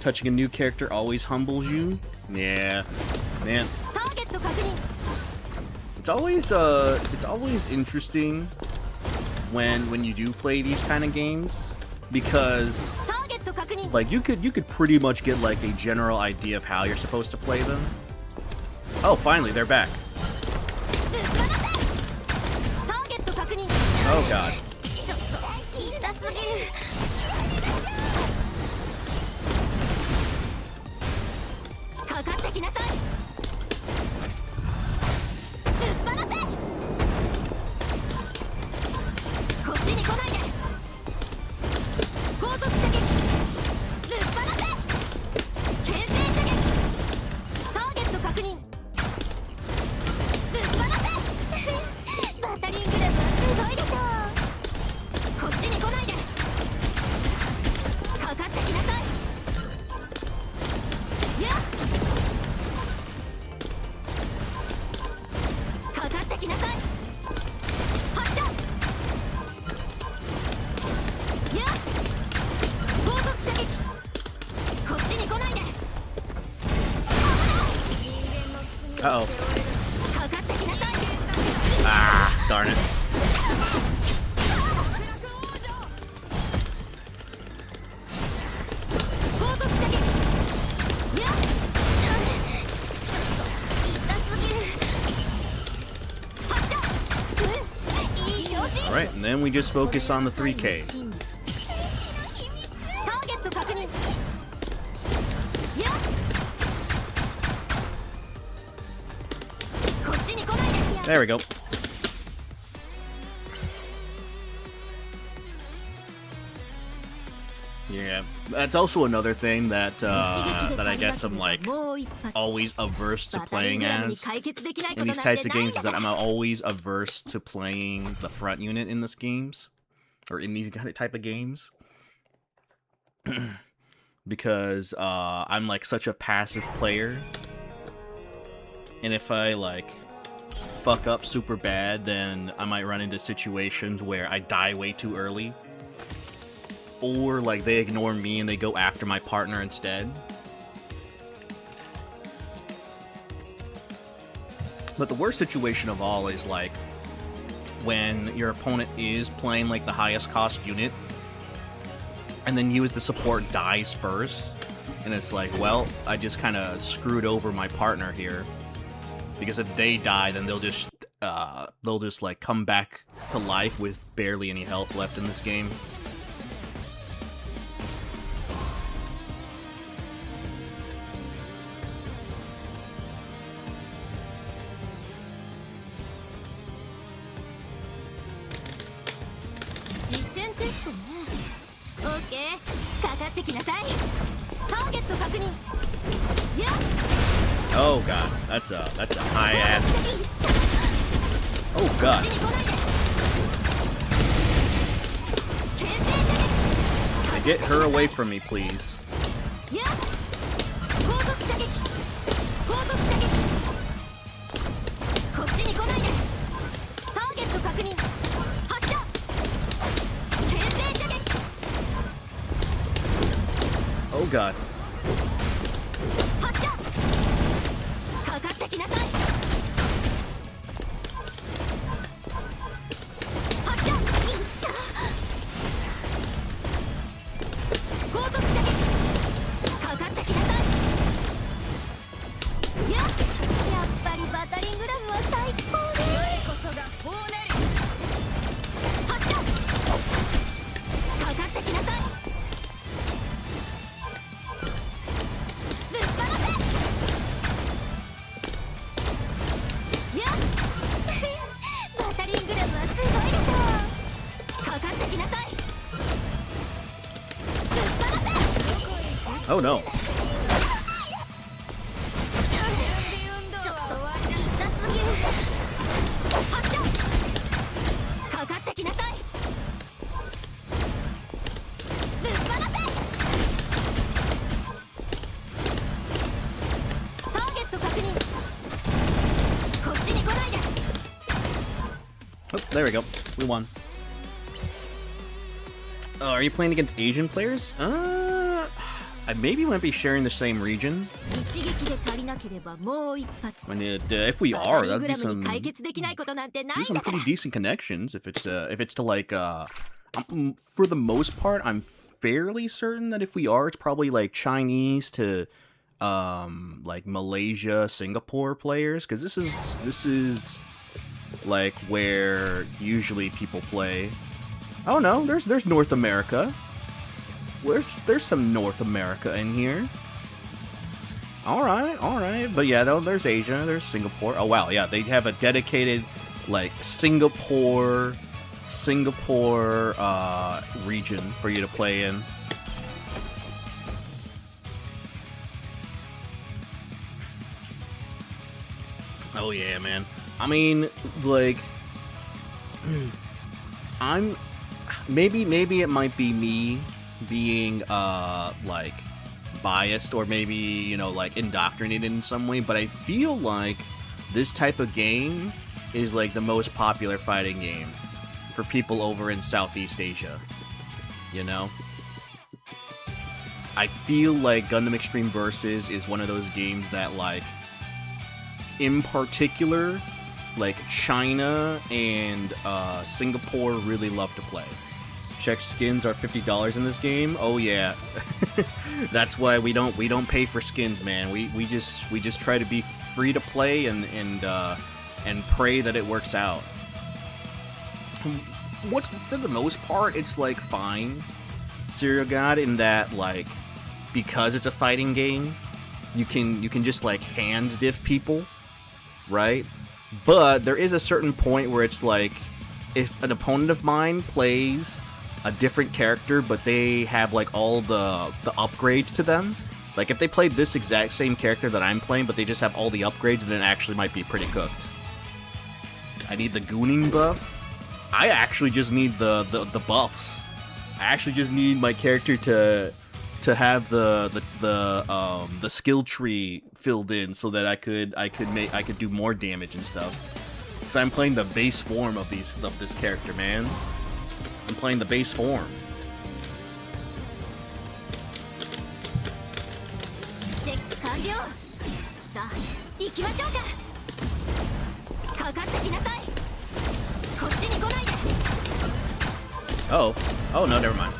Touching a new character always humbles you. Yeah, man. It's always interesting when you do play these kind of games, because like you could pretty much get like a general idea of how you're supposed to play them. Oh, finally they're back. Oh god. Uh-oh. Ah, darn it. Alright, and then we just focus on the 3K. There we go. Yeah, that's also another thing that that I guess I'm like always averse to playing as in these types of games, is that I'm always averse to playing the front unit in these games, or in these type of games, because I'm like such a passive player, and if I like fuck up super bad, then I might run into situations where I die way too early, or like they ignore me and they go after my partner instead. But the worst situation of all is like when your opponent is playing like the highest cost unit, and then you as the support dies first, and it's like, well, I just kind of screwed over my partner here. Because if they die, then they'll just like come back to life with barely any health left in this game. Oh god, that's a high ass. Oh god. Get her away from me, please. Oh god. Oh no. Oh, there we go. We won. Are you playing against Asian players? I maybe might be sharing the same region. When if we are, that'd be some pretty decent connections. If it's to like for the most part, I'm fairly certain that if we are, it's probably like Chinese to like Malaysia, Singapore players, because this is like where usually people play. Oh no, there's North America. There's some North America in here. All right. But yeah, though, there's Asia, there's Singapore. Oh wow, yeah, they have a dedicated like Singapore region for you to play in. Oh yeah, man. I mean, like, maybe it might be me being like biased, or maybe, you know, like indoctrinated in some way, but I feel like this type of game is like the most popular fighting game for people over in Southeast Asia, you know? I feel like Gundam Extreme Versus is one of those games that, like, in particular, like China and Singapore really love to play. Check skins are $50 in this game. Oh yeah, that's why we don't pay for skins, man. We just try to be free to play and pray that it works out. What, for the most part, it's like fine, Serial God, in that, like, because it's a fighting game, you can just like hands diff people, right? But there is a certain point where it's like, if an opponent of mine plays a different character, but they have like all the upgrades to them, like if they played this exact same character that I'm playing, but they just have all the upgrades, then it actually might be pretty cooked. I need the gooning buff. I actually just need the buffs. I actually just need my character to have the skill tree filled in so that I could do more damage and stuff. Because I'm playing the base form of this character, man. I'm playing the base form. Oh no, never mind.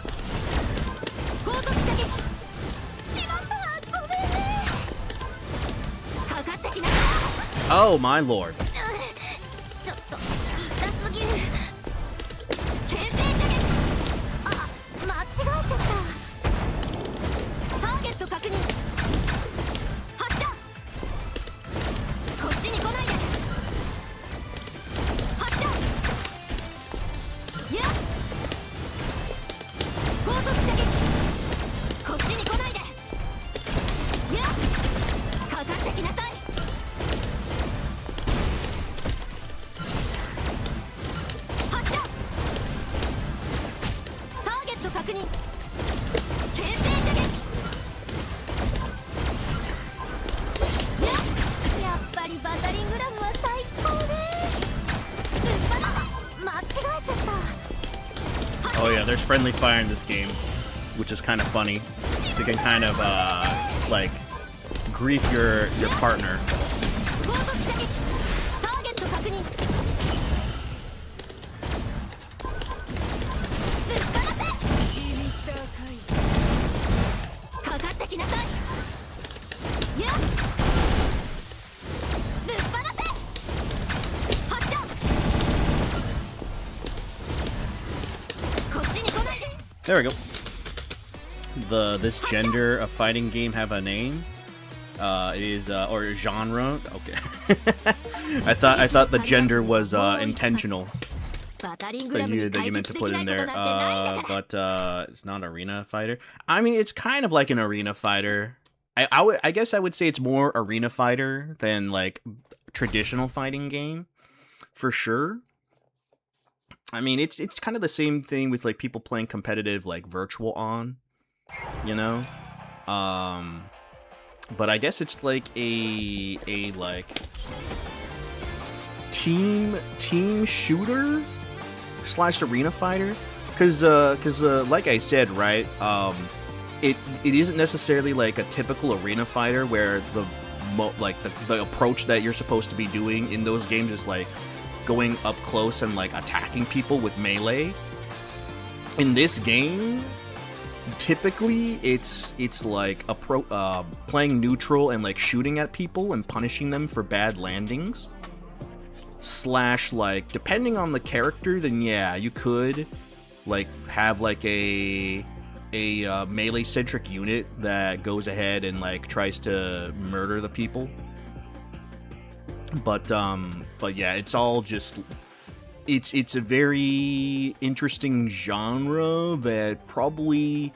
Oh my lord. Oh yeah, there's friendly fire in this game, which is kind of funny. You can kind of like grief your partner. There we go. This gender of fighting game have a name. It is or genre. Okay. I thought the gender was intentional. That you meant to put in there. But it's not arena fighter. I mean, it's kind of like an arena fighter. I guess I would say it's more arena fighter than like traditional fighting game, for sure. I mean, it's kind of the same thing with like people playing competitive like virtual on, you know. But I guess it's like a like team shooter / arena fighter, because like I said, right, it isn't necessarily like a typical arena fighter where the approach that you're supposed to be doing in those games is like going up close and like attacking people with melee. In this game, typically it's like playing neutral and like shooting at people and punishing them for bad landings. / like depending on the character, then yeah, you could like have like a melee centric unit that goes ahead and like tries to murder the people. But yeah, it's all just it's a very interesting genre that probably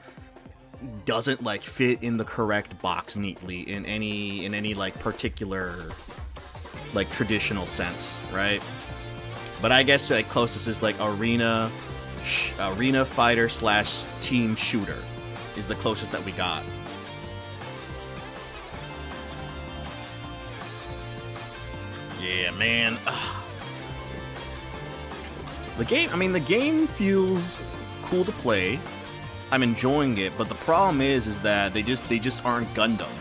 doesn't like fit in the correct box neatly in any like particular like traditional sense, right? But I guess like closest is like arena fighter / team shooter is the closest that we got. Yeah, man. Ugh. The game feels cool to play. I'm enjoying it, but the problem is that they just aren't Gundam.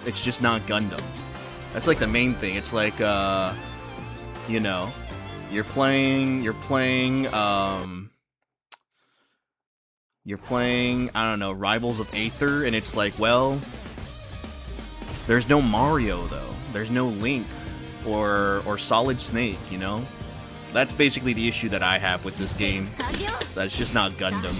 It's just not Gundam. That's like the main thing. It's like you know, you're playing I don't know, Rivals of Aether, and it's like, well, there's no Mario though. There's no Link or Solid Snake, you know? That's basically the issue that I have with this game. That's just not Gundam.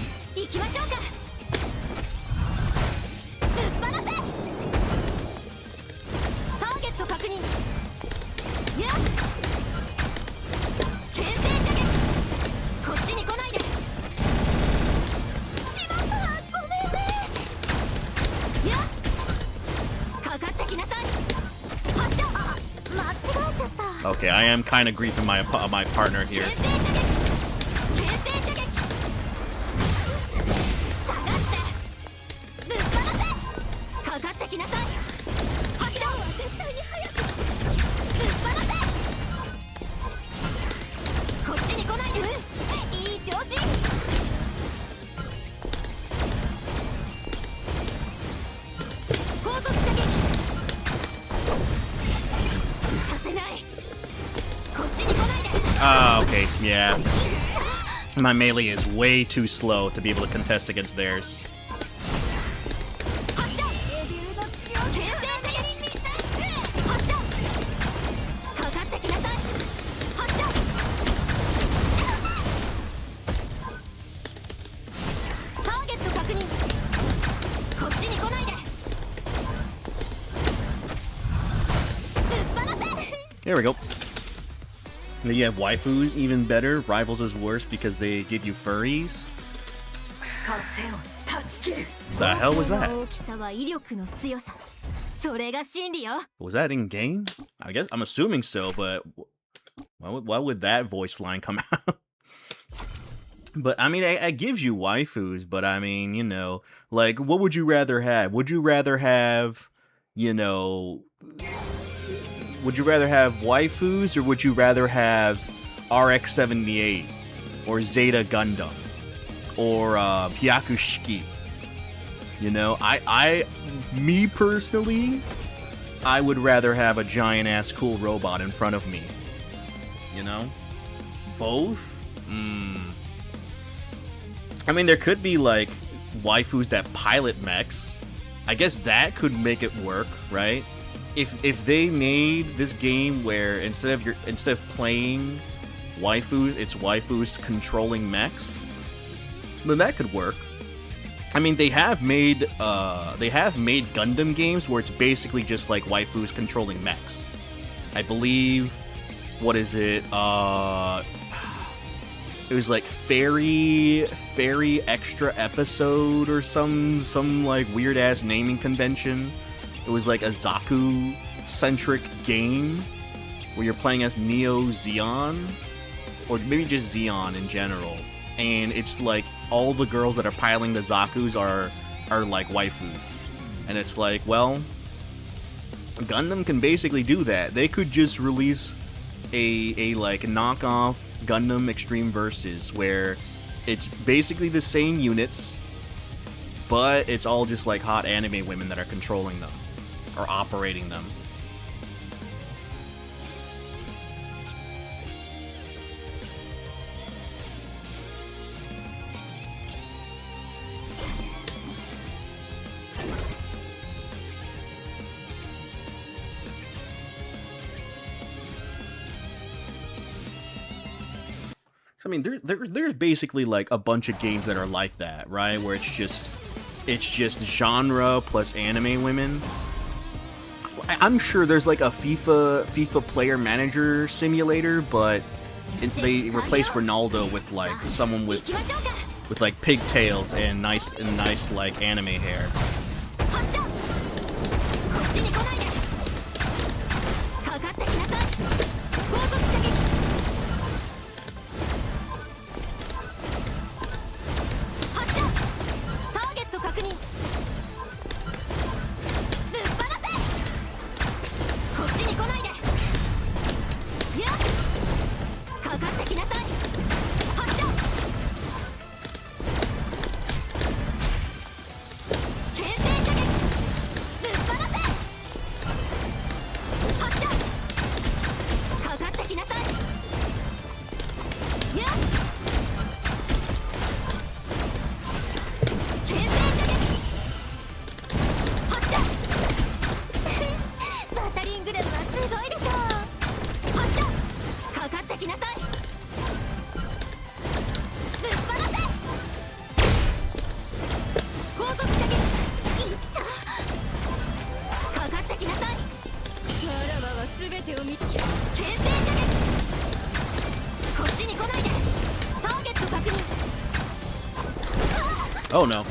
Okay, I am kind of griefing my partner here. Okay, yeah. My melee is way too slow to be able to contest against theirs. There we go. Then you have waifus, even better. Rivals is worse because they give you furries. The hell was that? 大きさは威力の強さ。それが真理よ。 Was that in game? I guess I'm assuming so, but why would that voice line come out? But I mean, it gives you waifus, but I mean, you know, like, what would you rather have? Would you rather have, you know, would you rather have waifus or would you rather have RX-78 or Zeta Gundam or Hyakushiki? You know, me personally, I would rather have a giant ass cool robot in front of me. You know, both. I mean, there could be like waifus that pilot mechs. I guess that could make it work, right? If they made this game where instead of playing waifus, it's waifus controlling mechs, then that could work. I mean, they have made Gundam games where it's basically just like waifus controlling mechs. I believe, what is it? It was like Fairy Extra Episode or some like weird ass naming convention. It was like a Zaku centric game where you're playing as Neo Zeon, or maybe just Zeon in general, and it's like all the girls that are piloting the Zakus are like waifus, and it's like, well, Gundam can basically do that. They could just release a like knockoff Gundam Extreme Versus where it's basically the same units, but it's all just like hot anime women that are controlling them or operating them. I mean, there's basically like a bunch of games that are like that, right? Where it's just genre plus anime women. I'm sure there's like a FIFA player manager simulator, but they replaced Ronaldo with like someone with like pigtails and nice like anime hair. Oh no.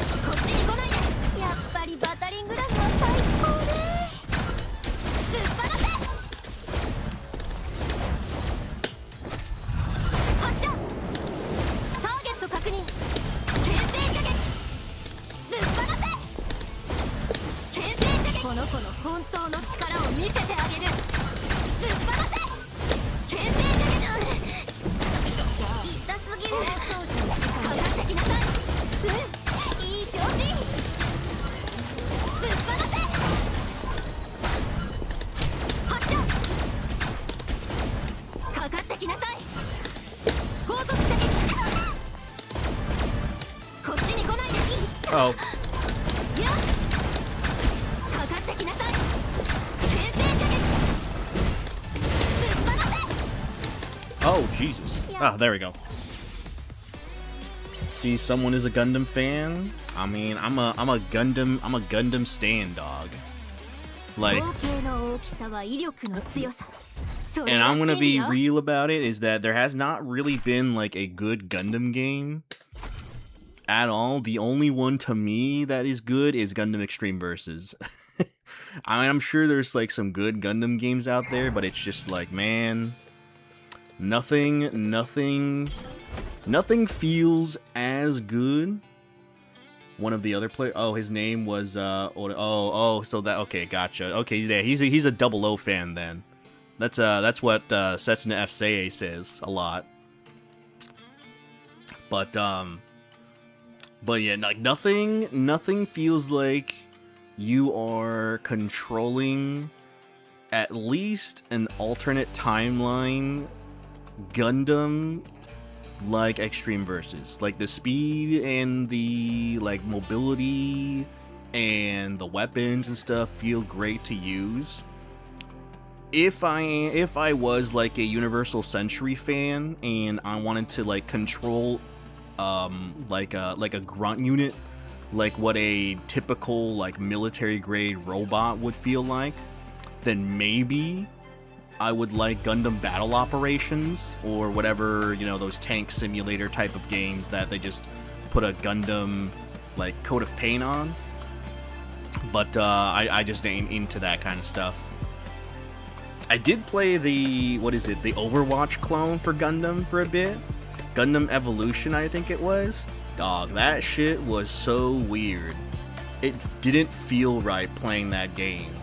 Oh. Oh, Jesus. Ah, there we go. See, someone is a Gundam fan. I mean, I'm a Gundam stan dog. Like, and I'm gonna be real about it, is that there has not really been like a good Gundam game at all. The only one to me that is good is Gundam Extreme Versus. I mean, I'm sure there's like some good Gundam games out there, but it's just like, man, nothing feels as good. One of the other players, oh, his name was so that, okay, gotcha. Okay, yeah, he's a 00 fan then. That's what Setsuna FCA says a lot. But yeah, like nothing feels like you are controlling at least an alternate timeline Gundam like Extreme Versus. Like the speed and the like mobility and the weapons and stuff feel great to use. If I was like a Universal Century fan and I wanted to like control like a grunt unit, like what a typical like military grade robot would feel like, then maybe I would like Gundam Battle Operations or whatever, you know, those tank simulator type of games that they just put a Gundam like coat of paint on. But I just ain't into that kind of stuff. I did play the, what is it, the Overwatch clone for Gundam for a bit. Gundam Evolution, I think it was. Dog, that shit was so weird. It didn't feel right playing that game.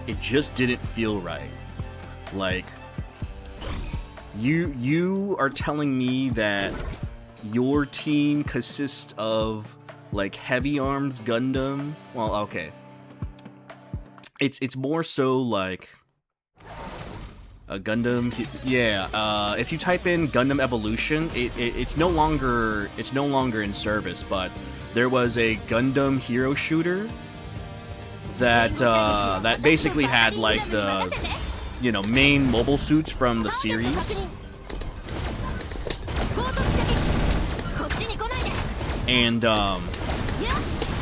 It just didn't feel right. Like, you are telling me that your team consists of like heavy arms Gundam? Well, okay. It's more so like a Gundam, yeah. If you type in Gundam Evolution, it's no longer in service. But there was a Gundam hero shooter that that basically had like the, you know, main mobile suits from the series, and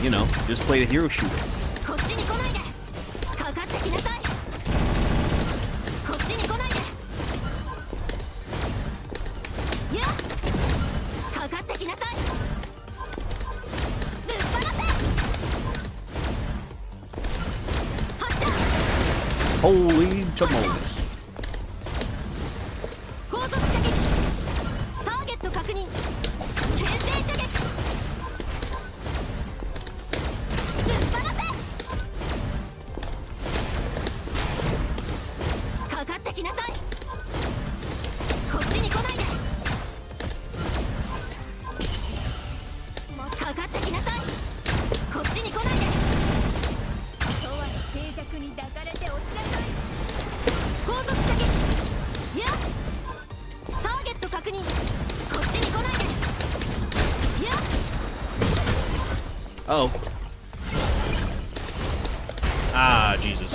you know, just play the hero shooter. Holy tomatoes. Oh. Ah, Jesus.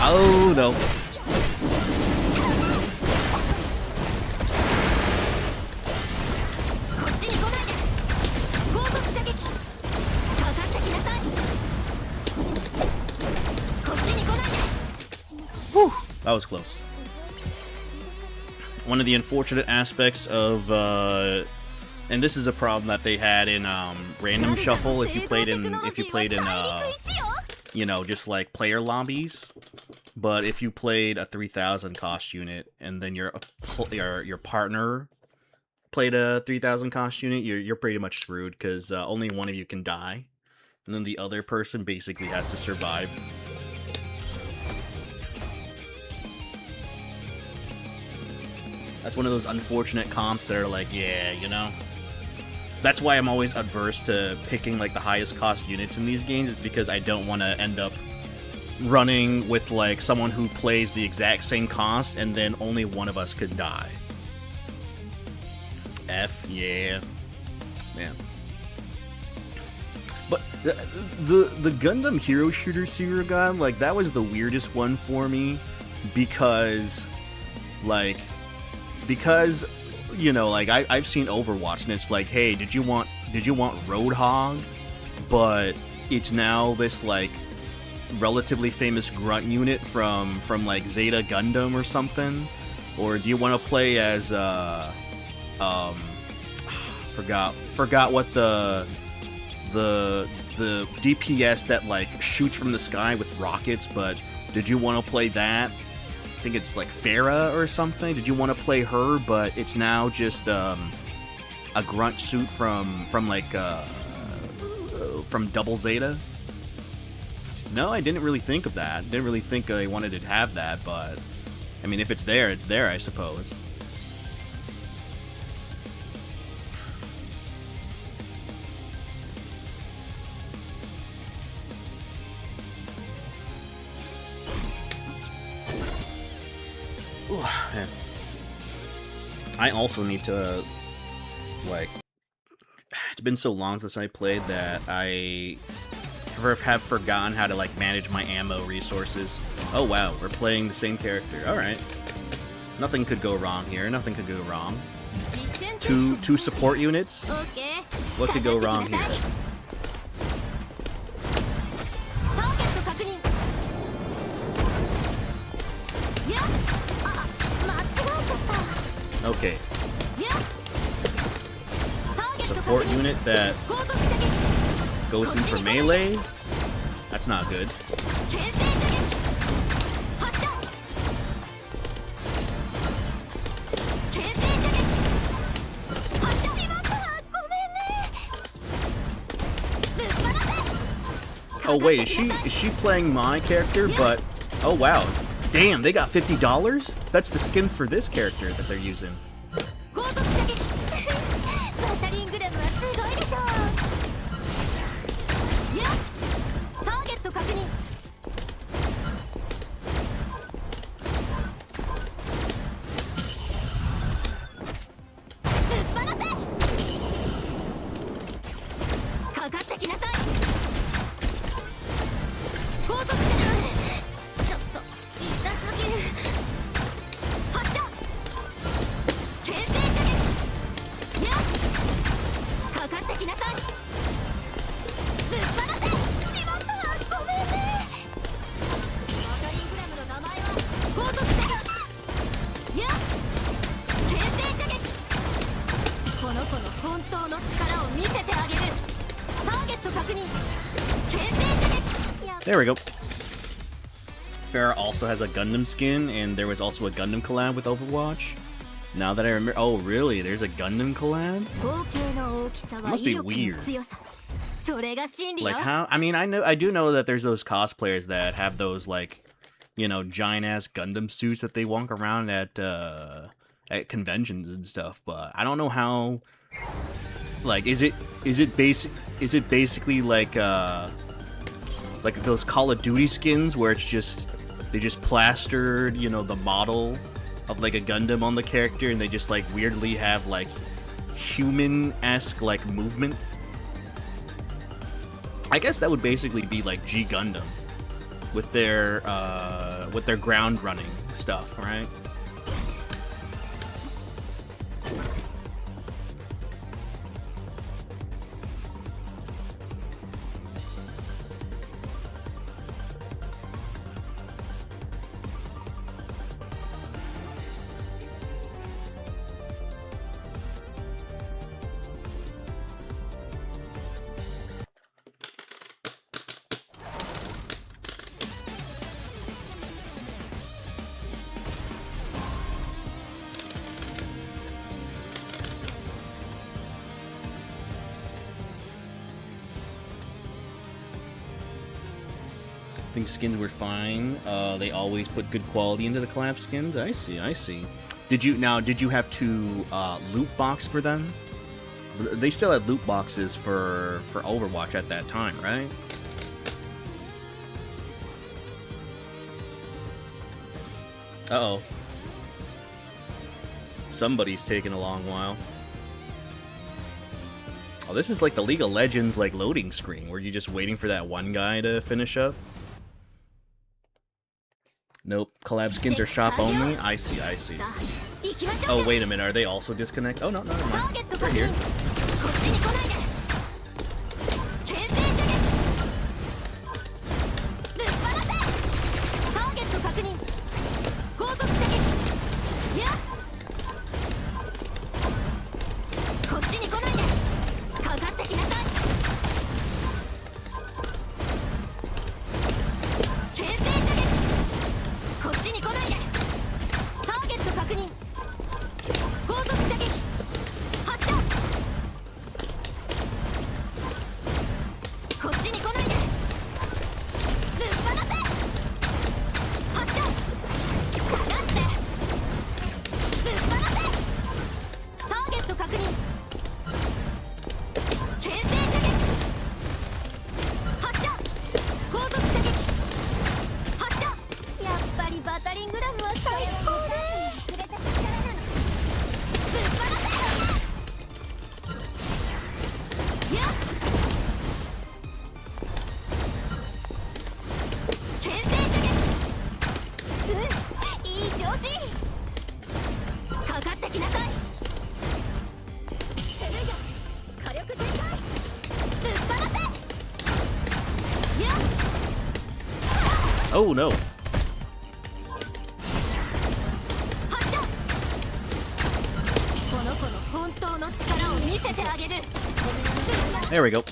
Oh, no. Whew, that was close. One of the unfortunate aspects of, and this is a problem that they had in Random Shuffle. If you played in, you know, just like player lobbies. But if you played a 3000 cost unit and then your partner played a 3000 cost unit, you're pretty much screwed because only one of you can die, and then the other person basically has to survive. That's one of those unfortunate comps that are like, yeah, you know. That's why I'm always adverse to picking like the highest cost units in these games, is because I don't want to end up running with like someone who plays the exact same cost and then only one of us could die. Yeah, man. But the Gundam Hero Shooter Serial God, like that was the weirdest one for me, because like, because, you know, like I've seen Overwatch and it's like, hey, did you want Roadhog, but it's now this like relatively famous grunt unit from like Zeta Gundam or something, or do you want to play as forgot what the DPS that like shoots from the sky with rockets, but did you want to play that? I think it's like Farah or something. Did you want to play her, but it's now just a grunt suit from Double Zeta? No, I didn't really think of that. Didn't really think I wanted to have that, but I mean, if it's there, I suppose. Ooh, man. I also need to, like, it's been so long since I played that I have forgotten how to, like, manage my ammo resources. Oh wow, we're playing the same character. Alright. Nothing could go wrong here. Nothing could go wrong. Two support units? What could go wrong here? Okay. Support unit that goes in for melee? That's not good. Oh wait, is she playing my character? But oh wow, damn, they got $50. That's the skin for this character that they're using. There we go. Farah also has a Gundam skin, and there was also a Gundam collab with Overwatch. Now that I remember, oh really? There's a Gundam collab? It must be weird. Like how? I mean, I do know that there's those cosplayers that have those like, you know, giant ass Gundam suits that they walk around at conventions and stuff. But I don't know how. Like, is it basically like those Call of Duty skins where it's just they just plastered, you know, the model of like a Gundam on the character, and they just like weirdly have like human-esque like movement? I guess that would basically be like G Gundam with their ground running stuff, right? I think skins were fine. They always put good quality into the collab skins. I see. Did you have to loot box for them? They still had loot boxes for Overwatch at that time, right? Uh-oh. Somebody's taking a long while. Oh, this is like the League of Legends like loading screen where you're just waiting for that one guy to finish up. Nope. Collab skins are shop only. I see. I see. さあ行きましょう Oh, wait a minute. Are they also disconnect? Oh, no, no, never タ mind. ーゲット They're 確認 here. こっちに来ないで牽制射撃ぶっ放せターゲット確認高速射撃やっこっちに来ないでかかってきなさい牽制射撃こっちに来ないでターゲット確認高速射撃発射こっちに来ないでぶっ放せ発射下がってぶっ放せターゲット確認牽制射撃発射高速射撃発射やっぱりバタリングラムは最高だくれた力なのぶっ放せやっ牽制射撃いい調子かかってきなさいセルヤ火力全開ぶっ放せやっ Oh, no. 発射この子の本当の力を見せてあげる There we go.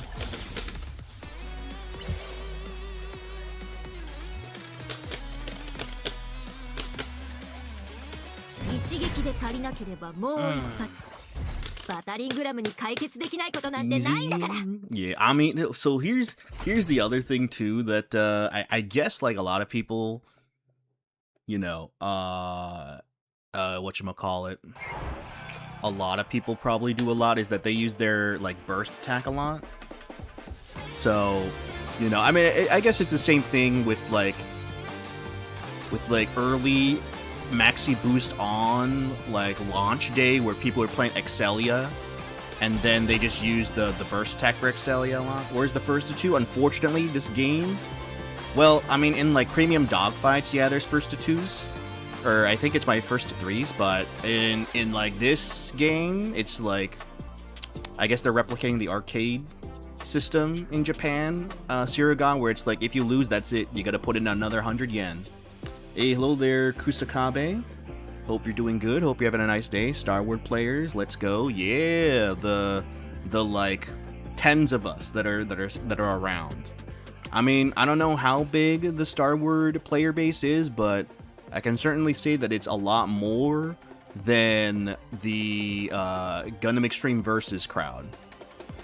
一撃で足りなければもう一発バタリングラムに解決できないことなんてないんだから Yeah, I mean, so here's the other thing too that I guess like a lot of people, you know, whatchamacallit, a lot of people probably do a lot is that they use their like burst attack a lot. So, you know, I mean, I guess it's the same thing with like early maxi boost on like launch day where people are playing Excelia and then they just use the burst attack for Excelia a lot. Whereas the first two, unfortunately, this game, well, I mean, in like premium dogfights, yeah, there's first to twos, or I think it's my first to threes, but in like this game, it's like, I guess they're replicating the arcade system in Japan, Siragon, where it's like if you lose, that's it. You got to put in another 100 yen. Hey, hello there, Kusakabe. Hope you're doing good. Hope you're having a nice day. Starward players, let's go. Yeah, the like tens of us that are around. I mean, I don't know how big the Starward player base is, but I can certainly say that it's a lot more than the Gundam Extreme Versus crowd,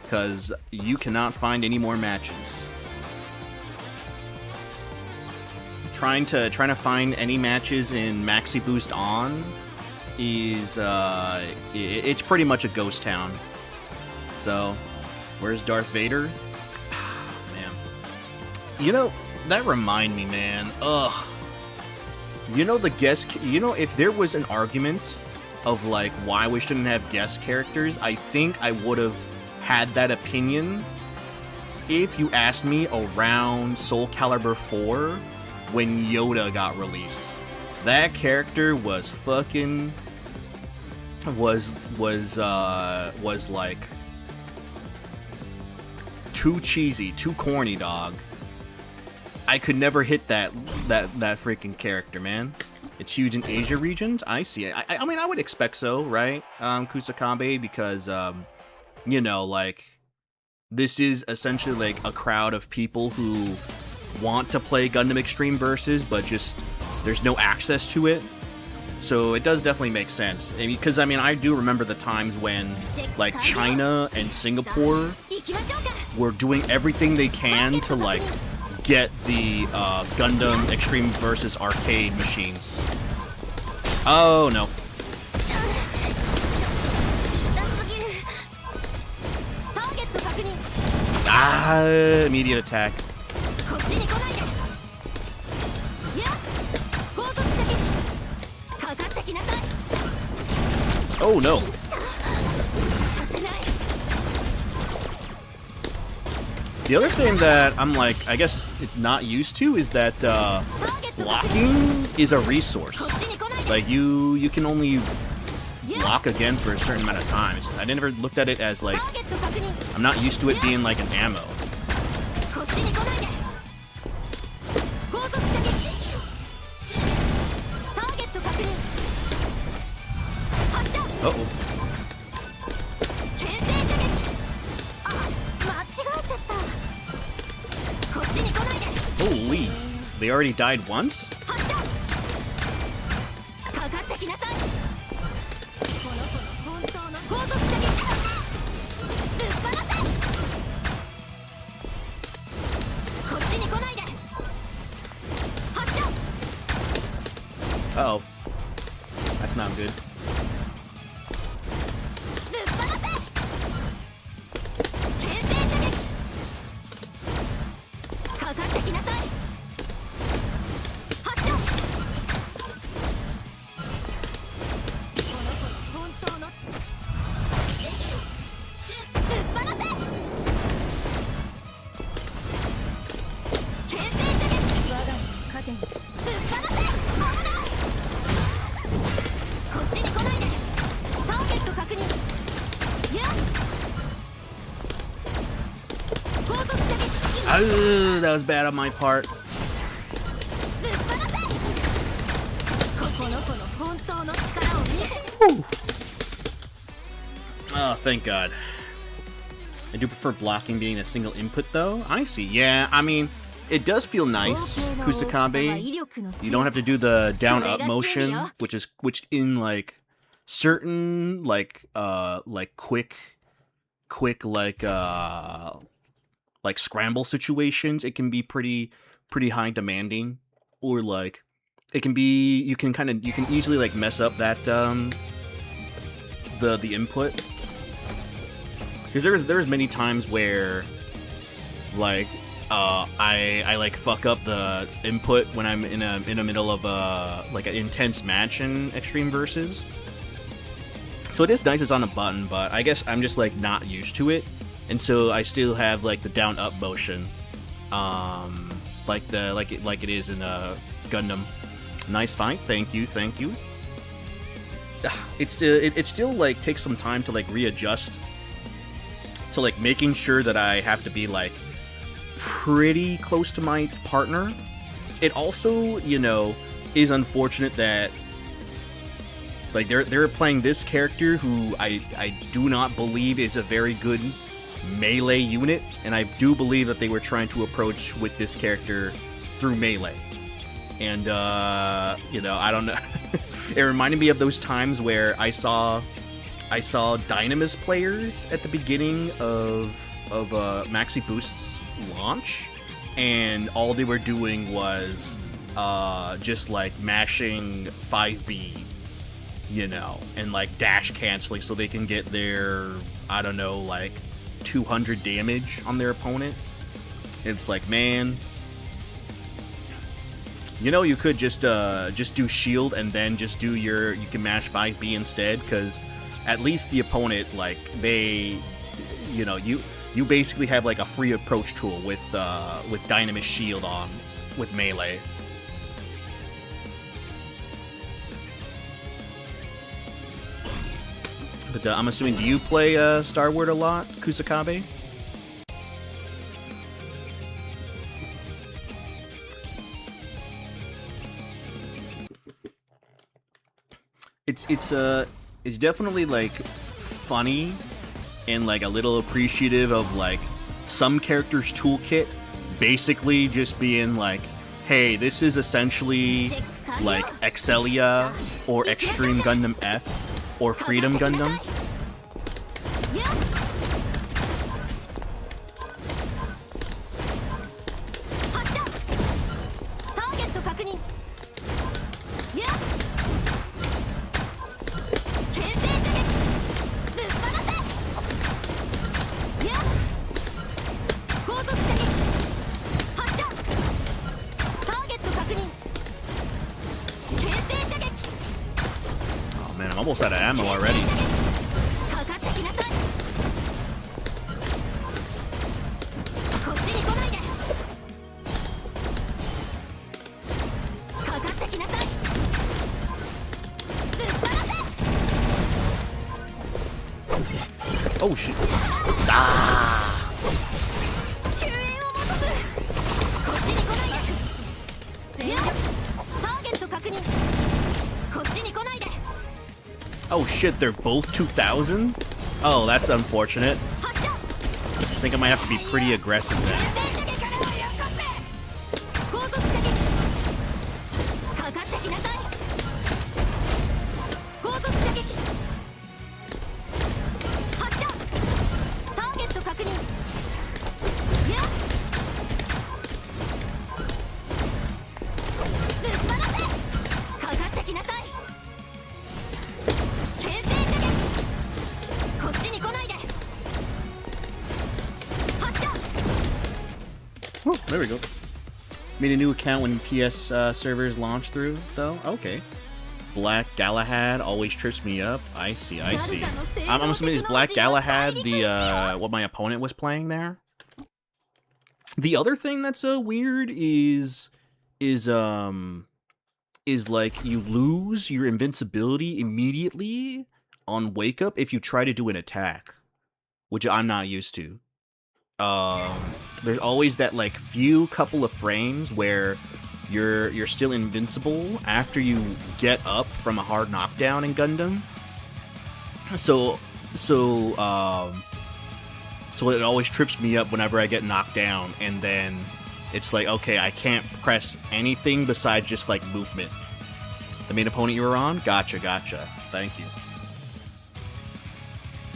because you cannot find any more matches. Trying to find any matches in Maxi Boost on is it's pretty much a ghost town. So, where's Darth Vader? Man, you know, that remind me, man. Ugh. You know, the guest. You know, if there was an argument of like why we shouldn't have guest characters, I think I would have had that opinion if you asked me around Soul Calibur 4. When Yoda got released, that character was fucking was like too cheesy, too corny, dog. I could never hit that freaking character, man. It's huge in Asia regions. I see it. I mean, I would expect so, right, Kusakabe, because you know, like this is essentially like a crowd of people who want to play Gundam Extreme Versus, but just there's no access to it. So it does definitely make sense. Because I mean, I do remember the times when like China and Singapore were doing everything they can to like get the Gundam Extreme Versus arcade machines. Oh no. Ah, immediate attack. Oh no. The other thing that I'm like, I guess it's not used to is that blocking is a resource. こっちに来ないで Like you can only block again for a certain amount of time. I never looked at it as like ターゲット確認 I'm not used to it being like an ammo. こっちに来ないで高速射撃ターゲット確認発射 Uh-oh. 牽制射撃あ間違えちゃったこっちに来ないで Holy. They already died once? 発射かかってきなさいこの子の本当の高速射撃ぶっ放せこっちに来ないで発射 Uh-oh. That's not good. ぶっ放せ牽制射撃かかってきなさい発射この子の本当のぶっ放せ牽制射撃我が糧にぶっ放せ危ないこっちに来ないでターゲット確認よし高速射撃 Oh, that was bad on my part. ぶっ放せこの子の本当の力を見せて Oh, thank God. I do prefer blocking being a single input, though. I see. Yeah, I mean, it does feel nice, Kusakabe. You don't have to do the down-up motion, which in like certain like quick like scramble situations, it can be pretty high demanding, or like it can be you can easily like mess up that the input. Because there's many times where like I like fuck up the input when I'm in the middle of like an intense match in Extreme Versus. So it is nice it's on a button, but I guess I'm just like not used to it, and so I still have like the down up motion, like it is in Gundam. Nice fight, thank you. It still like takes some time to like readjust to like making sure that I have to be like pretty close to my partner. It also, you know, is unfortunate that like they're playing this character who I do not believe is a very good melee unit, and I do believe that they were trying to approach with this character through melee. And you know, I don't know. It reminded me of those times where I saw Dynamis players at the beginning of Maxi Boost's launch, and all they were doing was just like mashing 5B, you know, and like dash canceling so they can get their, I don't know, like 200 damage on their opponent. It's like, man, you know, you could just do shield and then just do you can mash 5B instead, because at least the opponent, like, they, you know, you basically have like a free approach tool with Dynamis shield on with melee. But I'm assuming, do you play Starward a lot, Kusakabe? It's definitely like funny and like a little appreciative of like some characters' toolkit basically just being like, hey, this is essentially like Excelia or Extreme Gundam F or Freedom Gundam. I'm almost out of ammo already. Oh shit. Ah! 救援を求むこっちに来ないで全力ターゲット確認こっちに来ないで Oh shit, they're both 2,000? Oh, that's unfortunate. 発射 I think I might have to be pretty aggressive 先 then. 制射撃からよこせ後続射撃かかってきなさい後続射撃発射ターゲット確認やっぶっ放せかかってきなさい牽制射撃こっちに来ないで発射 Oh, there we go. Made a new account when PS servers launch through, though. Okay. Black Galahad always trips me up. I see, I see. I'm assuming is Black Galahad the what my opponent was playing there. The other thing that's weird is like you lose your invincibility immediately on wake up if you try to do an attack, which I'm not used to. There's always that like few couple of frames where you're still invincible after you get up from a hard knockdown in Gundam. So it always trips me up whenever I get knocked down, and then it's like, okay, I can't press anything besides just like movement. The main opponent you were on? Gotcha. Thank you.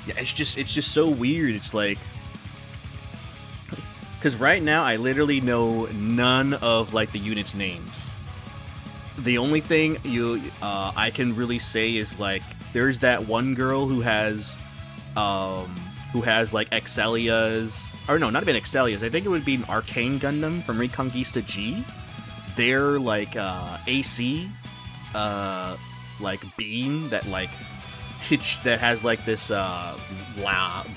Yeah, it's just so weird. It's like, because right now I literally know none of like the units' names. The only thing I can really say is like there's that one girl who has like Excelia's, or no, not even Excelia's. I think it would be an Arcane Gundam from Reconquista G. They're like AC like beam that like that has like this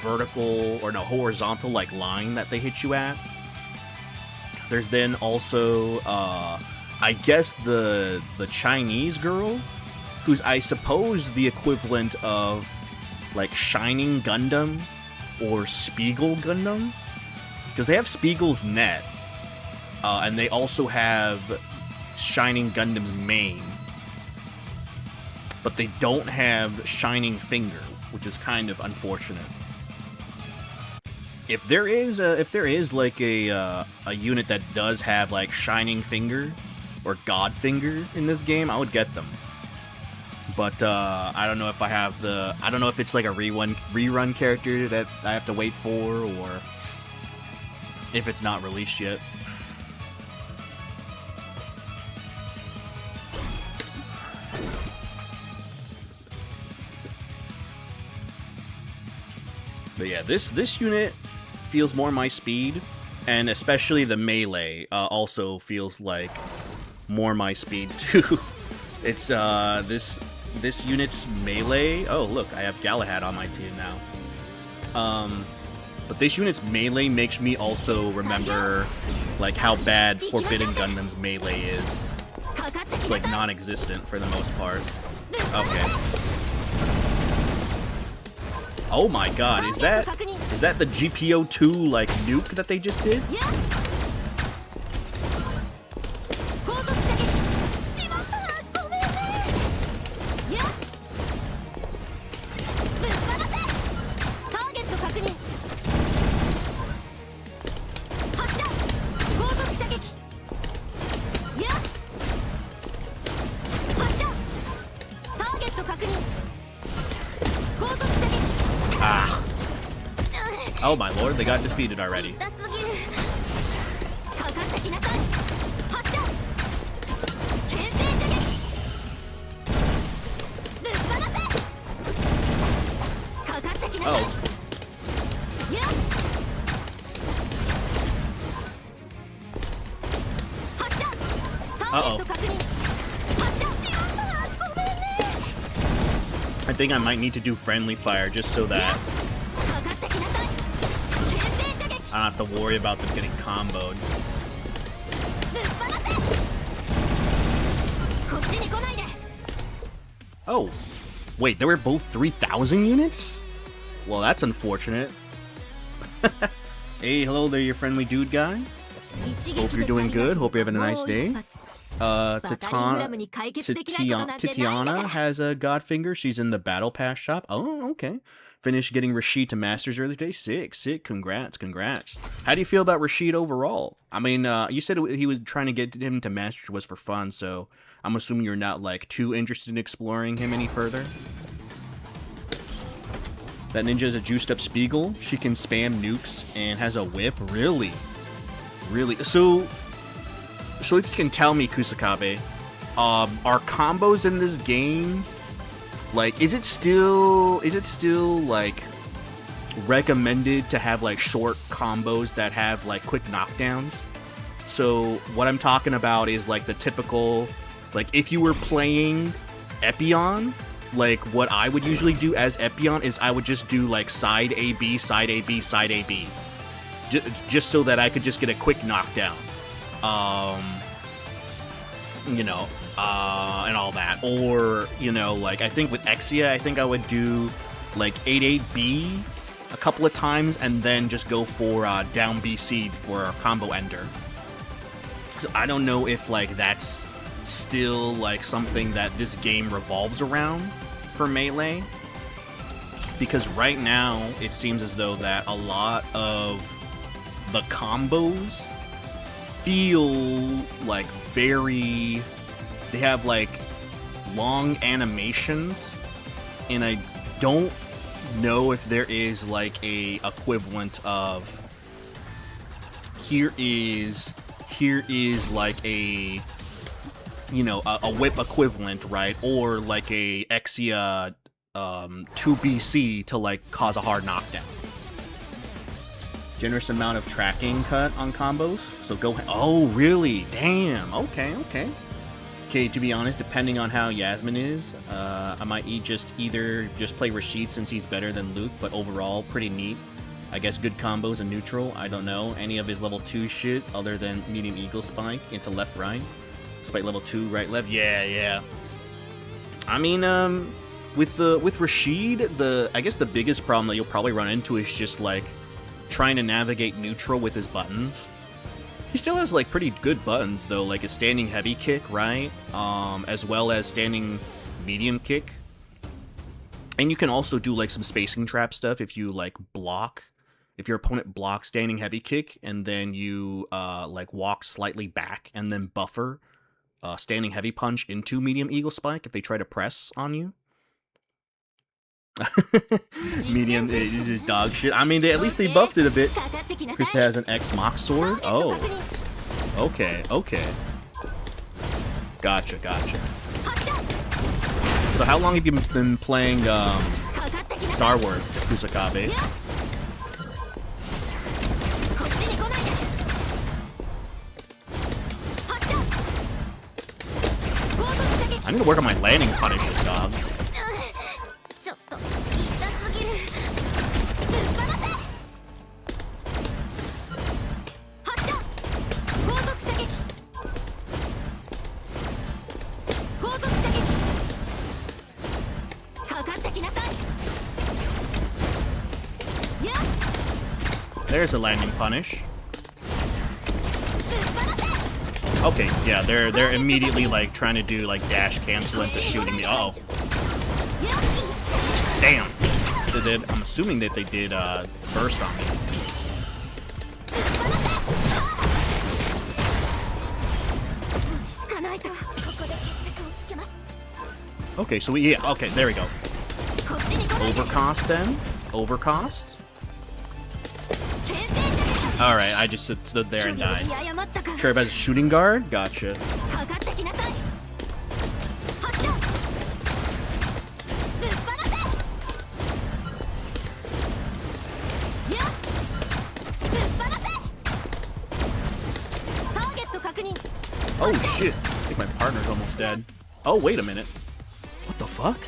vertical or no horizontal like line that they hit you at. There's then also I guess the Chinese girl, who's I suppose the equivalent of like Shining Gundam or Spiegel Gundam, because they have Spiegel's net, and they also have Shining Gundam's main, but they don't have Shining Finger, which is kind of unfortunate. If there is like a unit that does have like Shining Finger or God Finger in this game, I would get them. But I don't know if I have the. I don't know if it's like a rerun character that I have to wait for, or if it's not released yet. But yeah, this unit feels more my speed, and especially the melee also feels like more my speed too. It's this unit's melee. Oh look, I have Galahad on my team now. But this unit's melee makes me also remember like how bad Forbidden Gundam's melee is. It's like non-existent for the most part. Okay. Oh my god, is that the GPO2 like nuke that they just did? Oh my lord, they got defeated already. Oh. Uh-oh. I think I might need to do friendly fire just so that I don't have to worry about them getting comboed. Oh, wait, they were both 3,000 units? Well, that's unfortunate. Hey, hello there, your friendly dude guy. Hope you're doing good. Hope you're having a nice day. Tatiana has a Godfinger. She's in the Battle Pass shop. Oh, okay. Finished getting Rashid to Masters earlier today. Sick. Congrats. How do you feel about Rashid overall? I mean, you said he was trying to get him to Masters was for fun, so I'm assuming you're not, like, too interested in exploring him any further. That ninja is a juiced up Spiegel. She can spam nukes and has a whip. Really? So if you can tell me, Kusakabe, are combos in this game, like, is it still like recommended to have like short combos that have like quick knockdowns? So what I'm talking about is like the typical, like if you were playing Epion, like what I would usually do as Epion is I would just do like side AB, side AB, side AB, just so that I could just get a quick knockdown. You know, and all that. Or, you know, like, I think with Exia, I think I would do, like, 8-8B a couple of times, and then just go for down BC for a combo ender. So I don't know if, like, that's still, like, something that this game revolves around for Melee. Because right now, it seems as though that a lot of the combos feel like they have like long animations, and I don't know if there is like a equivalent of here is like a, you know, a whip equivalent, right? Or like a Exia 2BC to like cause a hard knockdown. Generous amount of tracking cut on combos, so go ahead. Oh, really? Damn. Okay. Okay, to be honest, depending on how Yasmin is, I might either play Rashid since he's better than Luke, but overall, pretty neat. I guess good combos and neutral. I don't know any of his level 2 shit other than medium eagle spike into left right. Spike level 2 right left. Yeah. I mean, with Rashid, I guess the biggest problem that you'll probably run into is just like trying to navigate neutral with his buttons. He still has like pretty good buttons though, like a standing heavy kick, right? As well as standing medium kick. And you can also do like some spacing trap stuff if you like block, if your opponent blocks standing heavy kick and then you like walk slightly back and then buffer standing heavy punch into medium eagle spike if they try to press on you. Medium is just dog shit. I mean, at least they buffed it a bit. Chris has an X Mox sword. Oh, okay. Gotcha. So how long have you been playing Starward, Kusakabe? I need to work on my landing punishes, dog. There's a landing punish. Okay, yeah, they're immediately like trying to do like dash cancel into shooting me. Uh oh. Damn. They did. I'm assuming that they did burst on me. Okay, so okay, there we go. Overcost then? Overcost? Alright, I just stood there and died. Sure, has a shooting guard? Gotcha. Oh shit, I think my partner's almost dead. Oh, wait a minute. What the fuck?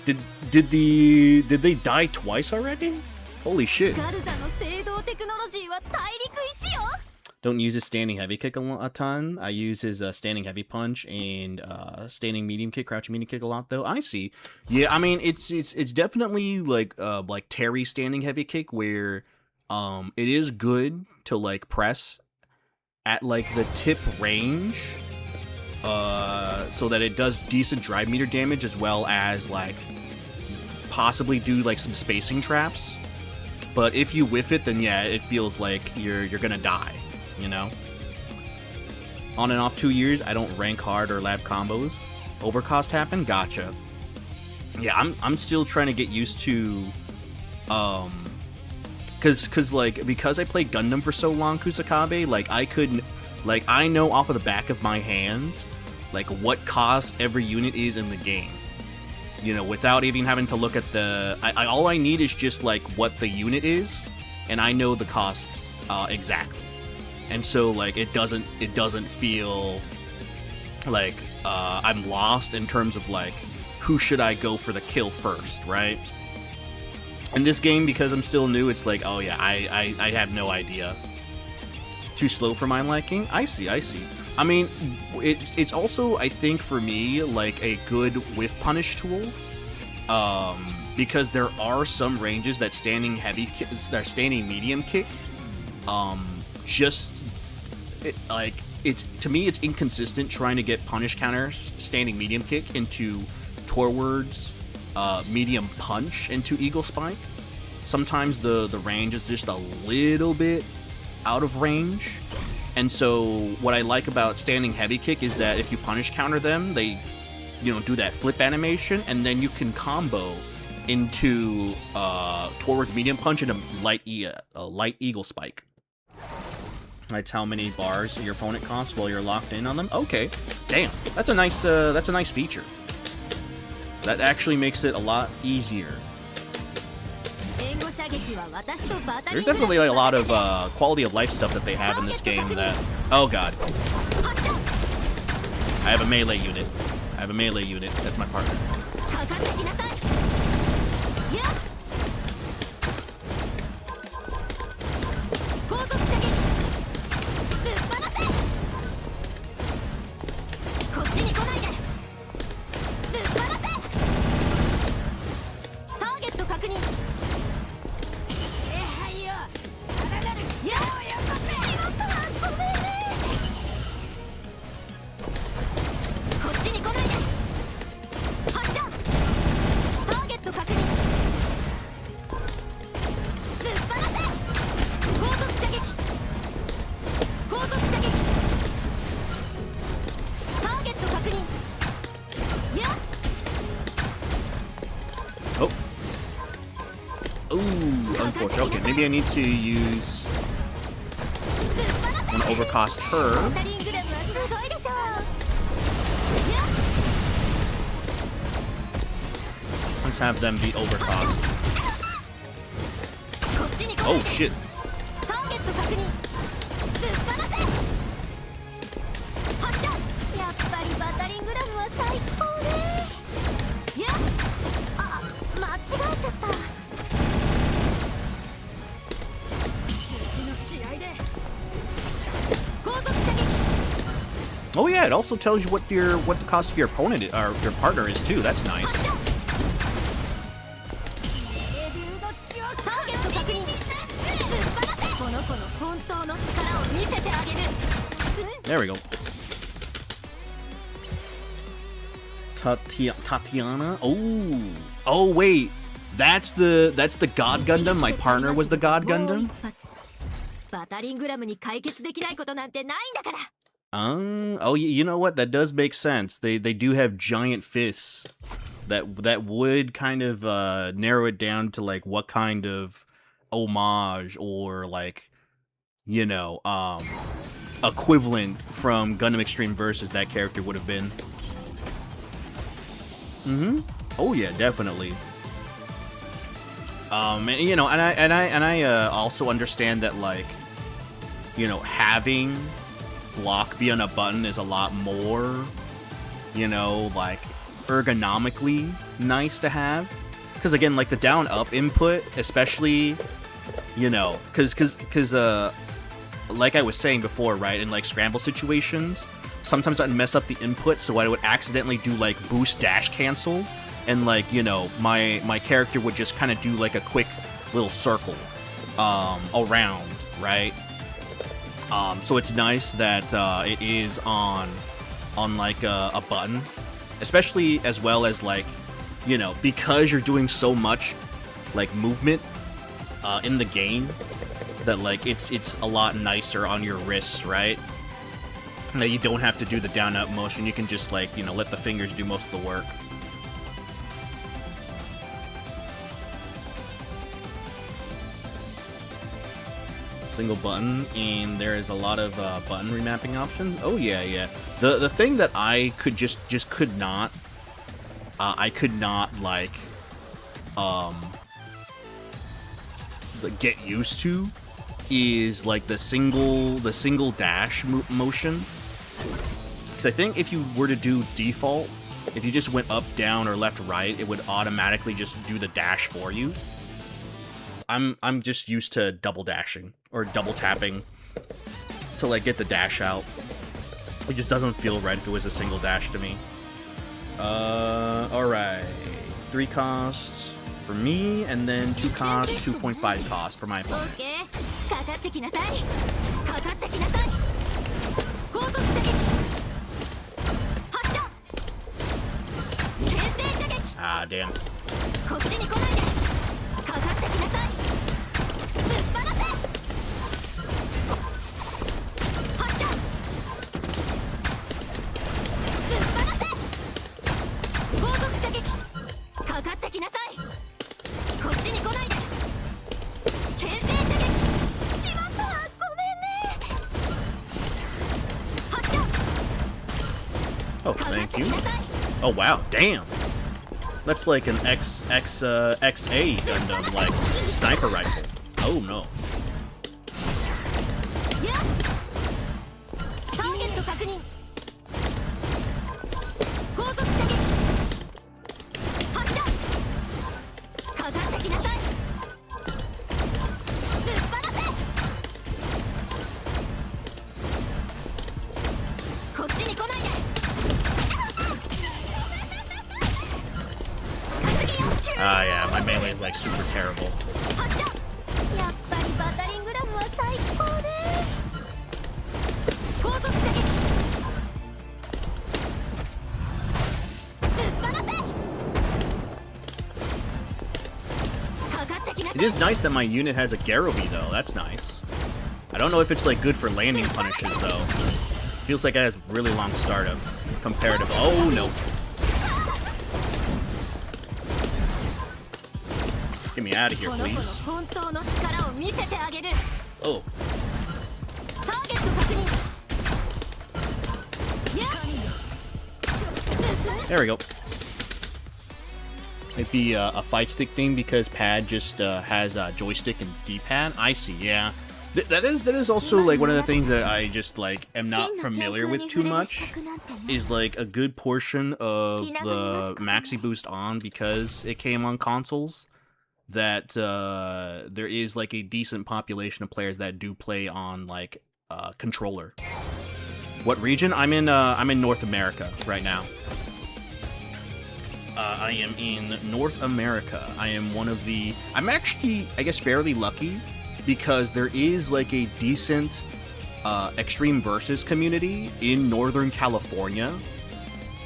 Did they die twice already? Holy shit. don't use his standing heavy kick a ton. I use his standing heavy punch and standing medium kick, crouching medium kick a lot though. I see. Yeah, I mean it's definitely like Terry's standing heavy kick where it is good to like press at like the tip range so that it does decent drive meter damage as well as like possibly do like some spacing traps. But if you whiff it, then yeah, it feels like you're gonna die, you know? On and off 2 years, I don't rank hard or lab combos. Overcost happen? Gotcha. Yeah, I'm still trying to get used to because I played Gundam for so long, Kusakabe, like I know off of the back of my hand like what cost every unit is in the game. You know, without even having to look at the all I need is just like what the unit is, and I know the cost exactly. And so like it doesn't feel like I'm lost in terms of like who should I go for the kill first, right? In this game, because I'm still new, it's like, oh yeah, I have no idea. Too slow for my liking? I see. I mean, it's also, I think, for me, like a good whiff punish tool. Because there are some ranges that standing medium kick, to me, it's inconsistent trying to get punish counter standing medium kick into Torward's medium punch into Eagle Spike. Sometimes the range is just a little bit out of range. And so what I like about standing heavy kick is that if you punish counter them, they, you know, do that flip animation, and then you can combo into Torward's medium punch and a light Eagle Spike. That's how many bars your opponent costs while you're locked in on them. Okay, damn, that's a nice feature. That actually makes it a lot easier. There's definitely like a lot of quality of life stuff that they have in this game that... Oh god. I have a melee unit. That's my partner. Unfortunate. Okay, maybe I need to use... I'm gonna overcost her. Let's have them be overcost. Oh shit. Oh yeah, it also tells you what the cost of your opponent or your partner is too. That's nice. There we go. Tatiana. Oh wait, that's the God Gundam. My partner was the God Gundam. Oh, you know what? That does make sense. They do have giant fists. That would kind of narrow it down to like what kind of homage or like, you know, equivalent from Gundam Extreme Versus that character would have been. Oh yeah, definitely. And, you know, and I also understand that, like, you know, having block be on a button is a lot more, you know, like, ergonomically nice to have. Because, again, like, the down-up input, especially, you know, because like I was saying before, right, in like scramble situations, sometimes I'd mess up the input, so I would accidentally do like boost dash cancel, and like, you know, my character would just kind of do like a quick little circle around, right? So it's nice that it is on like a button, especially as well as like, you know, because you're doing so much like movement in the game, that like it's a lot nicer on your wrists, right? That you don't have to do the down up motion. You can just like, you know, let the fingers do most of the work. Single button, and there is a lot of button remapping options. Oh yeah. The thing that I could could not like get used to is like the single dash motion. Because I think if you were to do default, if you just went up, down, or left, right, it would automatically just do the dash for you. I'm just used to double dashing or double tapping to like get the dash out. It just doesn't feel right if it was a single dash to me. Alright. 3 costs for me, and then 2 costs, 2.5 costs for my opponent. Ah, damn. Oh, thank you. Oh, wow, damn. That's like an XA Gundam, like, sniper rifle. Oh, no. Ah, yeah, my melee is like super terrible. It is nice that my unit has a Garobi though, that's nice. I don't know if it's like good for landing punishes though. Feels like it has really long startup. Comparative. Oh no. Get me out of here, please. Oh. There we go. Might be a fight stick thing because pad just has a joystick and D-pad. I see, yeah. That is also like one of the things that I just like am not familiar with too much. Is like a good portion of the Maxi Boost on, because it came on consoles, that there is like a decent population of players that do play on like controller. What region? I'm in North America right now. I am in North America. I am one of the... I'm actually, I guess, fairly lucky, because there is like a decent Extreme Versus community in Northern California.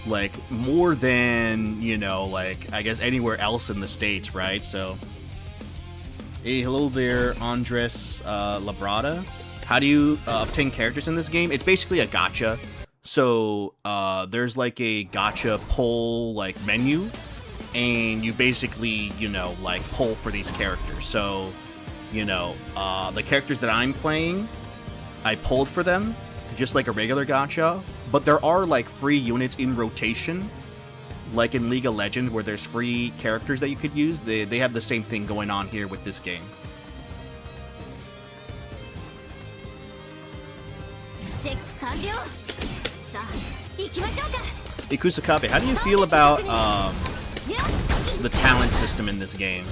Like, more than, you know, like, I guess anywhere else in the States, right? So, hey, hello there, Andres Labrada. How do you obtain characters in this game? It's basically a gacha. So, there's like a gacha pull, like, menu, and you basically, you know, like, pull for these characters. So, you know, the characters that I'm playing, I pulled for them, just like a regular gacha, but there are, like, free units in rotation, like in League of Legends, where there's free characters that you could use. They have the same thing going on here with this game. Ikusakabe, how do you feel about the talent system in this game?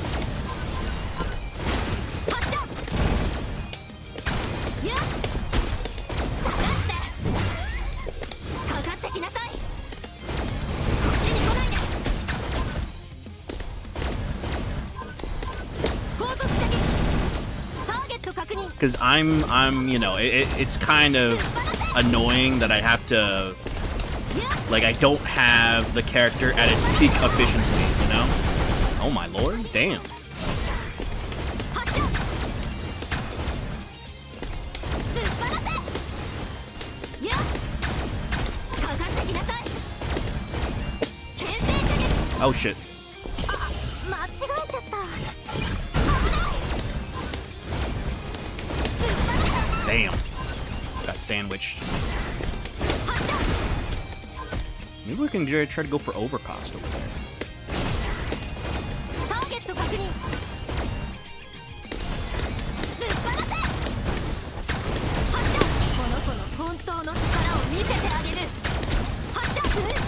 Because I'm, you know, it's kind of annoying that I have to, like, I don't have the character at its peak efficiency, you know? Oh my lord, damn. Oh shit. Damn. Got sandwiched. Maybe we can try to go for overcost over there.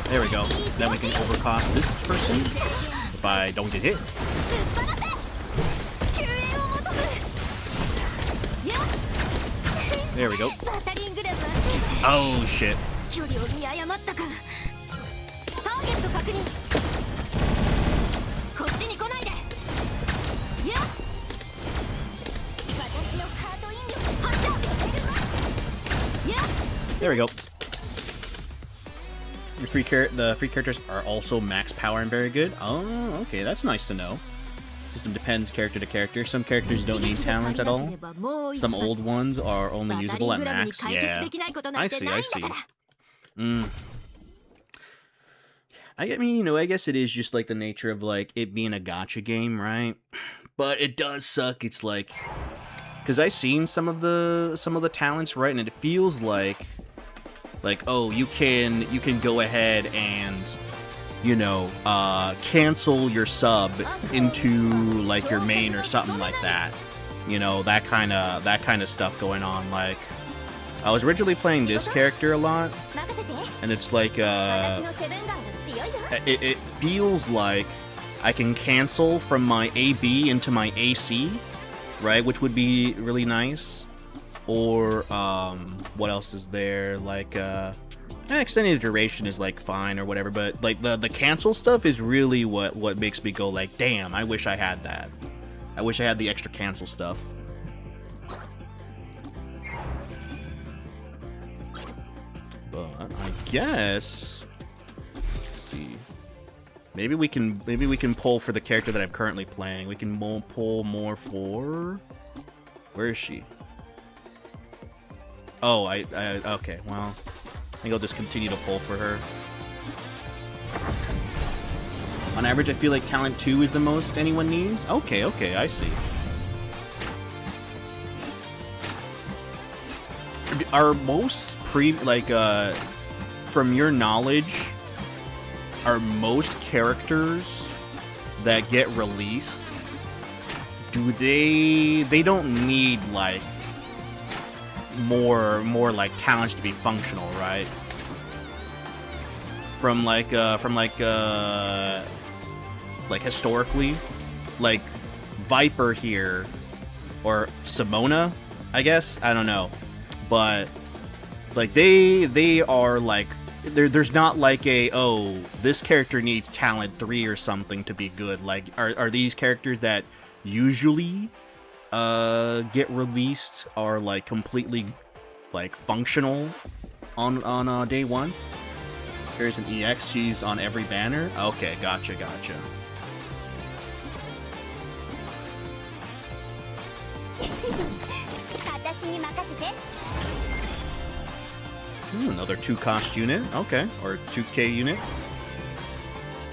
There we go. Then we can overcost this person if I don't get hit. There we go. Oh shit. There we go. The free characters are also max power and very good. Oh, okay, that's nice to know. System depends character to character. Some characters don't need talents at all. Some old ones are only usable at max. Yeah, I see, I see. I mean, you know, I guess it is just like the nature of like it being a gacha game, right? But it does suck. It's like, because I've seen some of the talents, right, and it feels like oh, you can go ahead and, you know, cancel your sub into like your main or something like that. You know, that kind of stuff going on. Like, I was originally playing this character a lot, and it's like it feels like I can cancel from my AB into my AC, right? Which would be really nice. Or what else is there? Like extended duration is like fine or whatever, but like the cancel stuff is really what makes me go like, damn, I wish I had that. I wish I had the extra cancel stuff. But I guess, let's see. Maybe we can pull for the character that I'm currently playing. We can pull more for, where is she? Oh, okay, well, I think I'll just continue to pull for her. On average, I feel like talent 2 is the most anyone needs. Okay, I see. Are most from your knowledge, are most characters that get released, do they don't need like more like talents to be functional, right? From historically, like Viper here, or Simona, I guess, I don't know, but like they are like, there's not like a, oh, this character needs talent 3 or something to be good. Like, are these characters that usually get released are like completely like functional on day 1? Here's an EX, she's on every banner. Okay, gotcha. Another 2-cost unit, okay, or 2K unit.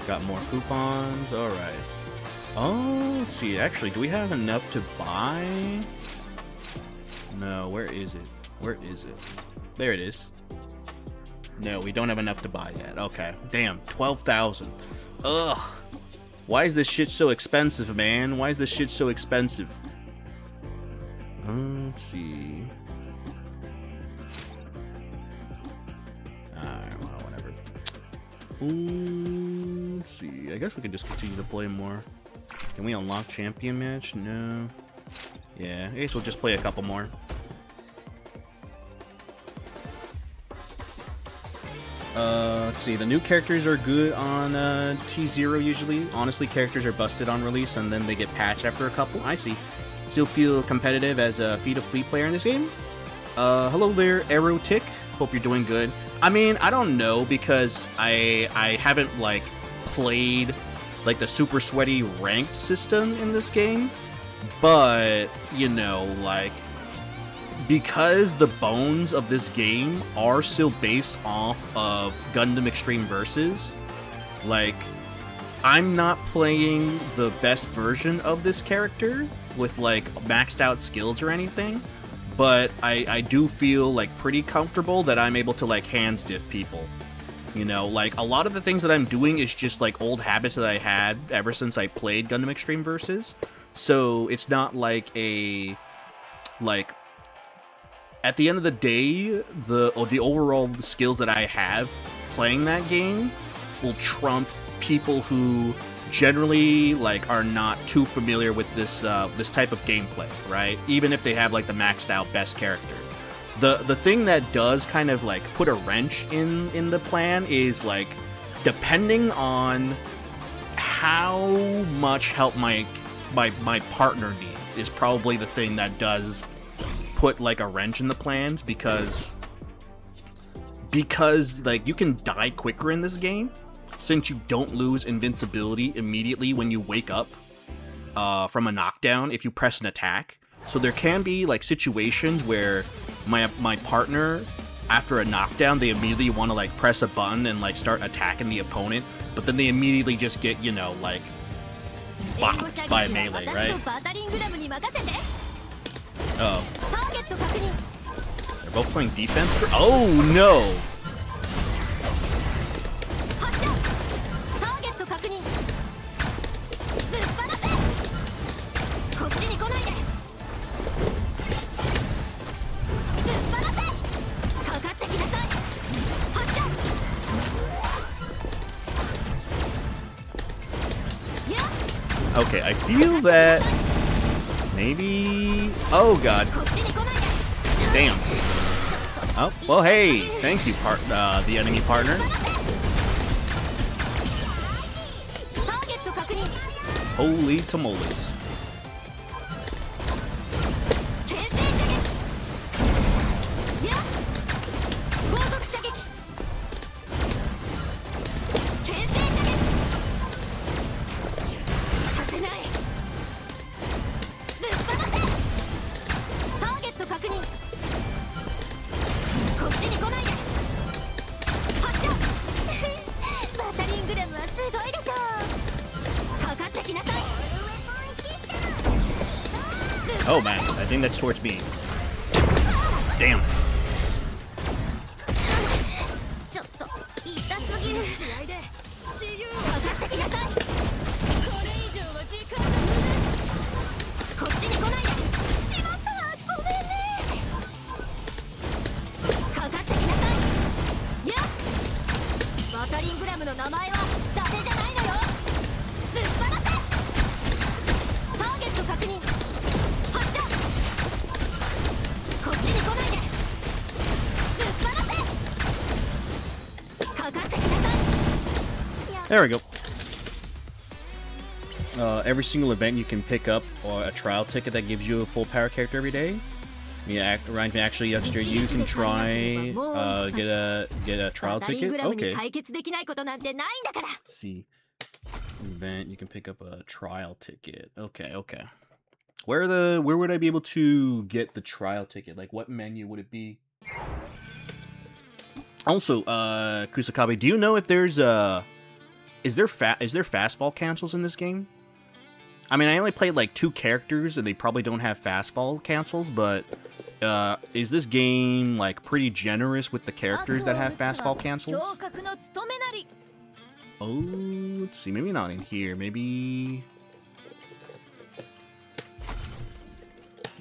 Got more coupons, alright. Oh, let's see, actually, do we have enough to buy? No, where is it? There it is. No, we don't have enough to buy yet. Okay, damn, 12,000. Ugh. Why is this shit so expensive, man? Why is this shit so expensive? Let's see. Alright, well, whatever. Let's see. I guess we can just continue to play more. Can we unlock champion match? No. Yeah, I guess we'll just play a couple more. Let's see. The new characters are good on T0 usually. Honestly, characters are busted on release and then they get patched after a couple. I see. still feel competitive as a Feet of Fleet player in this game? Hello there, Arrow Tick. Hope you're doing good. I mean, I don't know because I haven't like played like the super sweaty ranked system in this game, but you know, like because the bones of this game are still based off of Gundam Extreme Versus, like I'm not playing the best version of this character with like maxed out skills or anything, but I do feel like pretty comfortable that I'm able to like hands diff people. You know, like a lot of the things that I'm doing is just like old habits that I had ever since I played Gundam Extreme Versus. So it's not like a like at the end of the day, the overall skills that I have playing that game will trump people who generally like are not too familiar with this this type of gameplay, right? Even if they have like the maxed out best character. The thing that does kind of like put a wrench in the plan is like depending on how much help my partner needs is probably the thing that does put like a wrench in the plans because like you can die quicker in this game since you don't lose invincibility immediately when you wake up from a knockdown if you press an attack. So there can be like situations where my partner, after a knockdown, they immediately want to like press a button and like start attacking the opponent, but then they immediately just get, you know, like bopped by a melee, right? Oh. They're both playing defense? Oh no! Okay, I feel that maybe... Oh god. Damn. Oh, well hey, thank you, the enemy partner. Holy tamales. Oh man, I think that's towards me. Damn. There we go. Every single event you can pick up or a trial ticket that gives you a full power character every day. Yeah, actually, youngster, you can try get a trial ticket. Okay. Let's see, event you can pick up a trial ticket. Okay, okay. Where would I be able to get the trial ticket? Like, what menu would it be? Also, Kusakabe, do you know if there's is there fastfall cancels in this game? I mean, I only played like 2 characters, and they probably don't have fastfall cancels. But is this game like pretty generous with the characters that have fastfall cancels? Oh, let's see. Maybe not in here. Maybe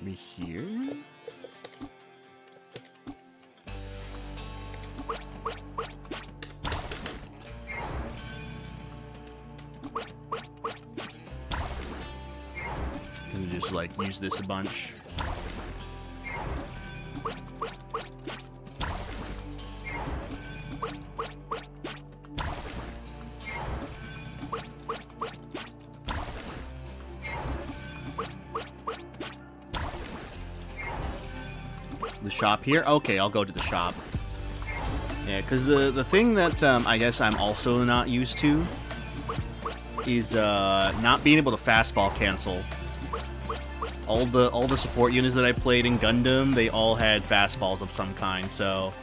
here. And just like use this a bunch. The shop here? Okay, I'll go to the shop. Yeah, because the thing that I guess I'm also not used to is not being able to fastball cancel. All the support units that I played in Gundam, they all had fastballs of some kind, so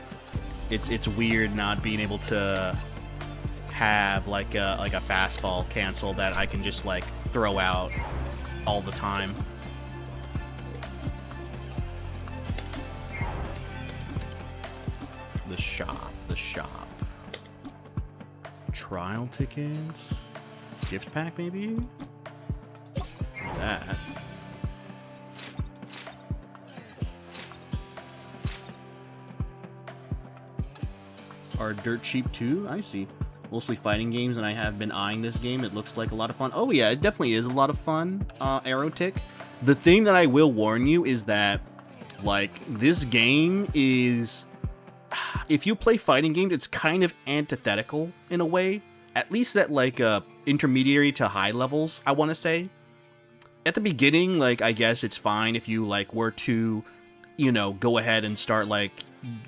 it's weird not being able to have like a fastball cancel that I can just like throw out all the time. The shop. Trial tickets? Gift pack, maybe? That. Are dirt cheap too? I see. Mostly fighting games, and I have been eyeing this game. It looks like a lot of fun. Oh yeah, it definitely is a lot of fun, Aerotic. The thing that I will warn you is that, like, this game is... If you play fighting games, it's kind of antithetical in a way. At least at, like, intermediary to high levels, I want to say. At the beginning, like, I guess it's fine if you, like, were to, you know, go ahead and start, like,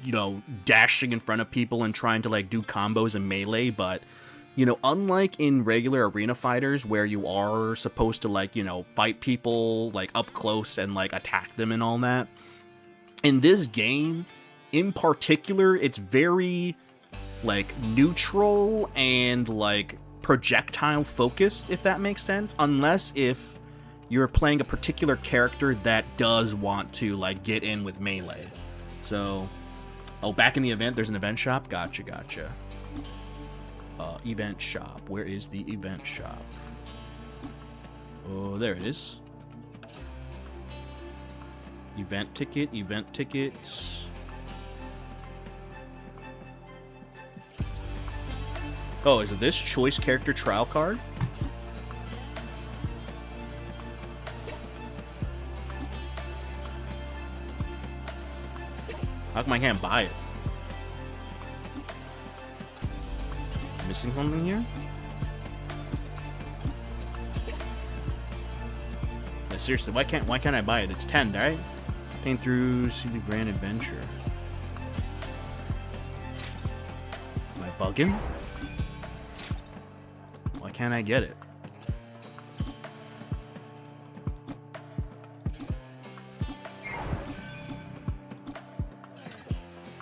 you know, dashing in front of people and trying to, like, do combos in melee, but, you know, unlike in regular arena fighters where you are supposed to, like, you know, fight people, like, up close and, like, attack them and all that, in this game, in particular, it's very, like, neutral and, like, projectile focused, if that makes sense, unless if you're playing a particular character that does want to, like, get in with melee. So, oh, back in the event, there's an event shop? Gotcha. Event shop. Where is the event shop? Oh, there it is. Event tickets. Oh, is it this choice character trial card? How come I can't buy it? Missing something here? Yeah, seriously, why can't I buy it? It's 10, right? Paying through CD Grand Adventure. Am I bugging? Why can't I get it?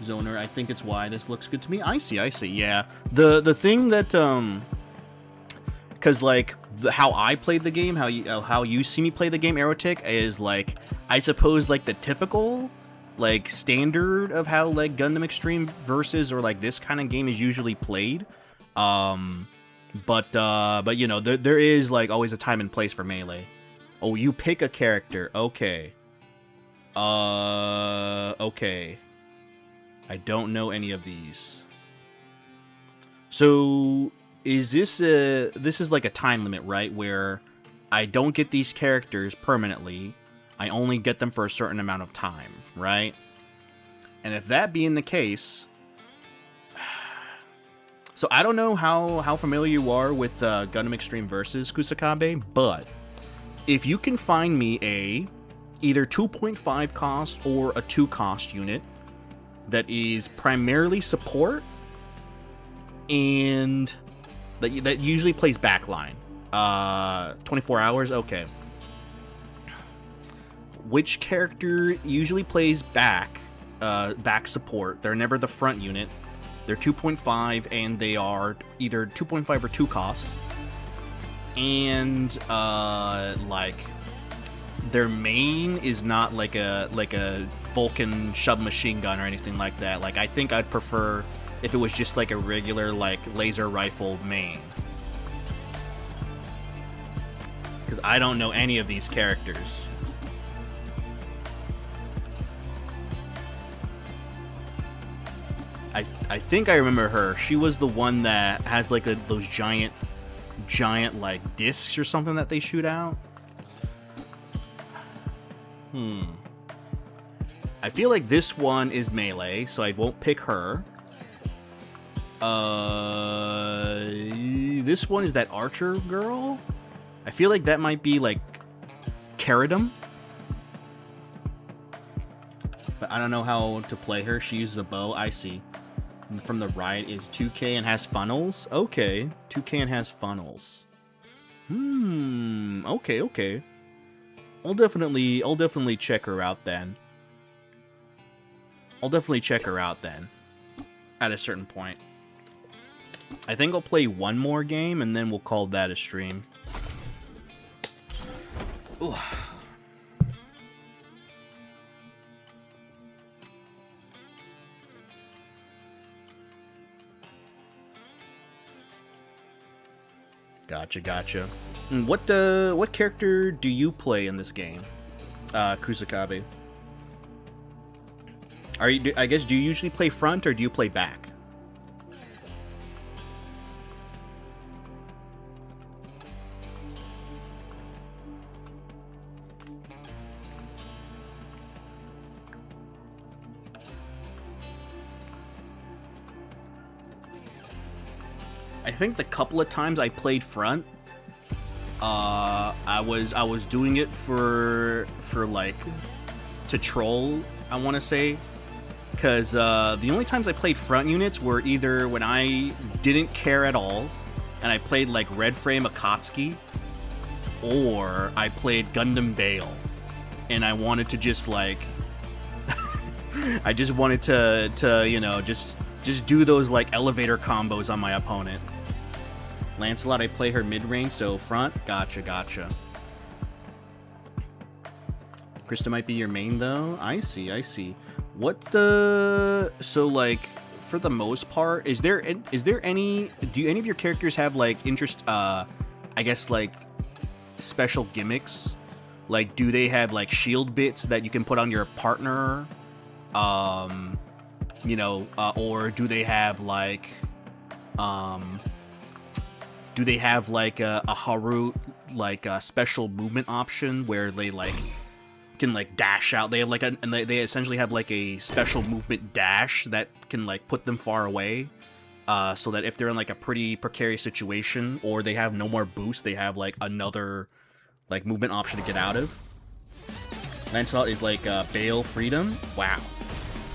Zoner, I think it's why this looks good to me. I see, yeah. The thing that, because, like, how I played the game, how you see me play the game, Aerotic, is, like, I suppose, like, the typical, like, standard of how, like, Gundam Extreme versus, or, like, this kind of game is usually played. But you know, there is, like, always a time and place for melee. Oh, you pick a character. Okay. Okay. I don't know any of these. So, is this is like a time limit, right? Where I don't get these characters permanently. I only get them for a certain amount of time, right? And if that being the case... So I don't know how familiar you are with Gundam Extreme Versus Kusakabe, but if you can find me a either 2.5 cost or a 2 cost unit that is primarily support and that usually plays backline, 24 hours, okay. Which character usually plays back support? They're never the front unit. They're 2.5, and they are either 2.5 or 2 cost. And, like, their main is not like a Vulcan submachine gun or anything like that. Like, I think I'd prefer if it was just like a regular, like, laser rifle main. Because I don't know any of these characters. I think I remember her. She was the one that has, like, those giant, like, discs or something that they shoot out. I feel like this one is melee, so I won't pick her. This one is that archer girl. I feel like that might be, like, Caradum. but I don't know how to play her. She uses a bow. I see. And from the right is 2K and has funnels. Okay, 2K and has funnels. Okay, okay. I'll definitely check her out then. I'll definitely check her out then. At a certain point. I think I'll play one more game and then we'll call that a stream. Ooh. Gotcha, gotcha. What character do you play in this game, Kusakabe? Are you? I guess do you usually play front or do you play back? I think the couple of times I played front, I was doing it for like to troll, I want to say, because the only times I played front units were either when I didn't care at all and I played like Red Frame Akatsuki, or I played Gundam Bale and I wanted to just like I just wanted to you know just do those like elevator combos on my opponent. Lancelot, I play her mid-range, so front. Gotcha, gotcha. Krista might be your main, though. I see, I see. What's the... So, like, for the most part, is there any... Do any of your characters have, like, interest... I guess, like, special gimmicks? Like, do they have, like, shield bits that you can put on your partner? You know, or do they have, like... Do they have like a Haru like a special movement option where they like can like dash out? They have like and they essentially have like a special movement dash that can like put them far away, so that if they're in like a pretty precarious situation or they have no more boost, they have like another like movement option to get out of. Lancelot is like Bale Freedom. Wow,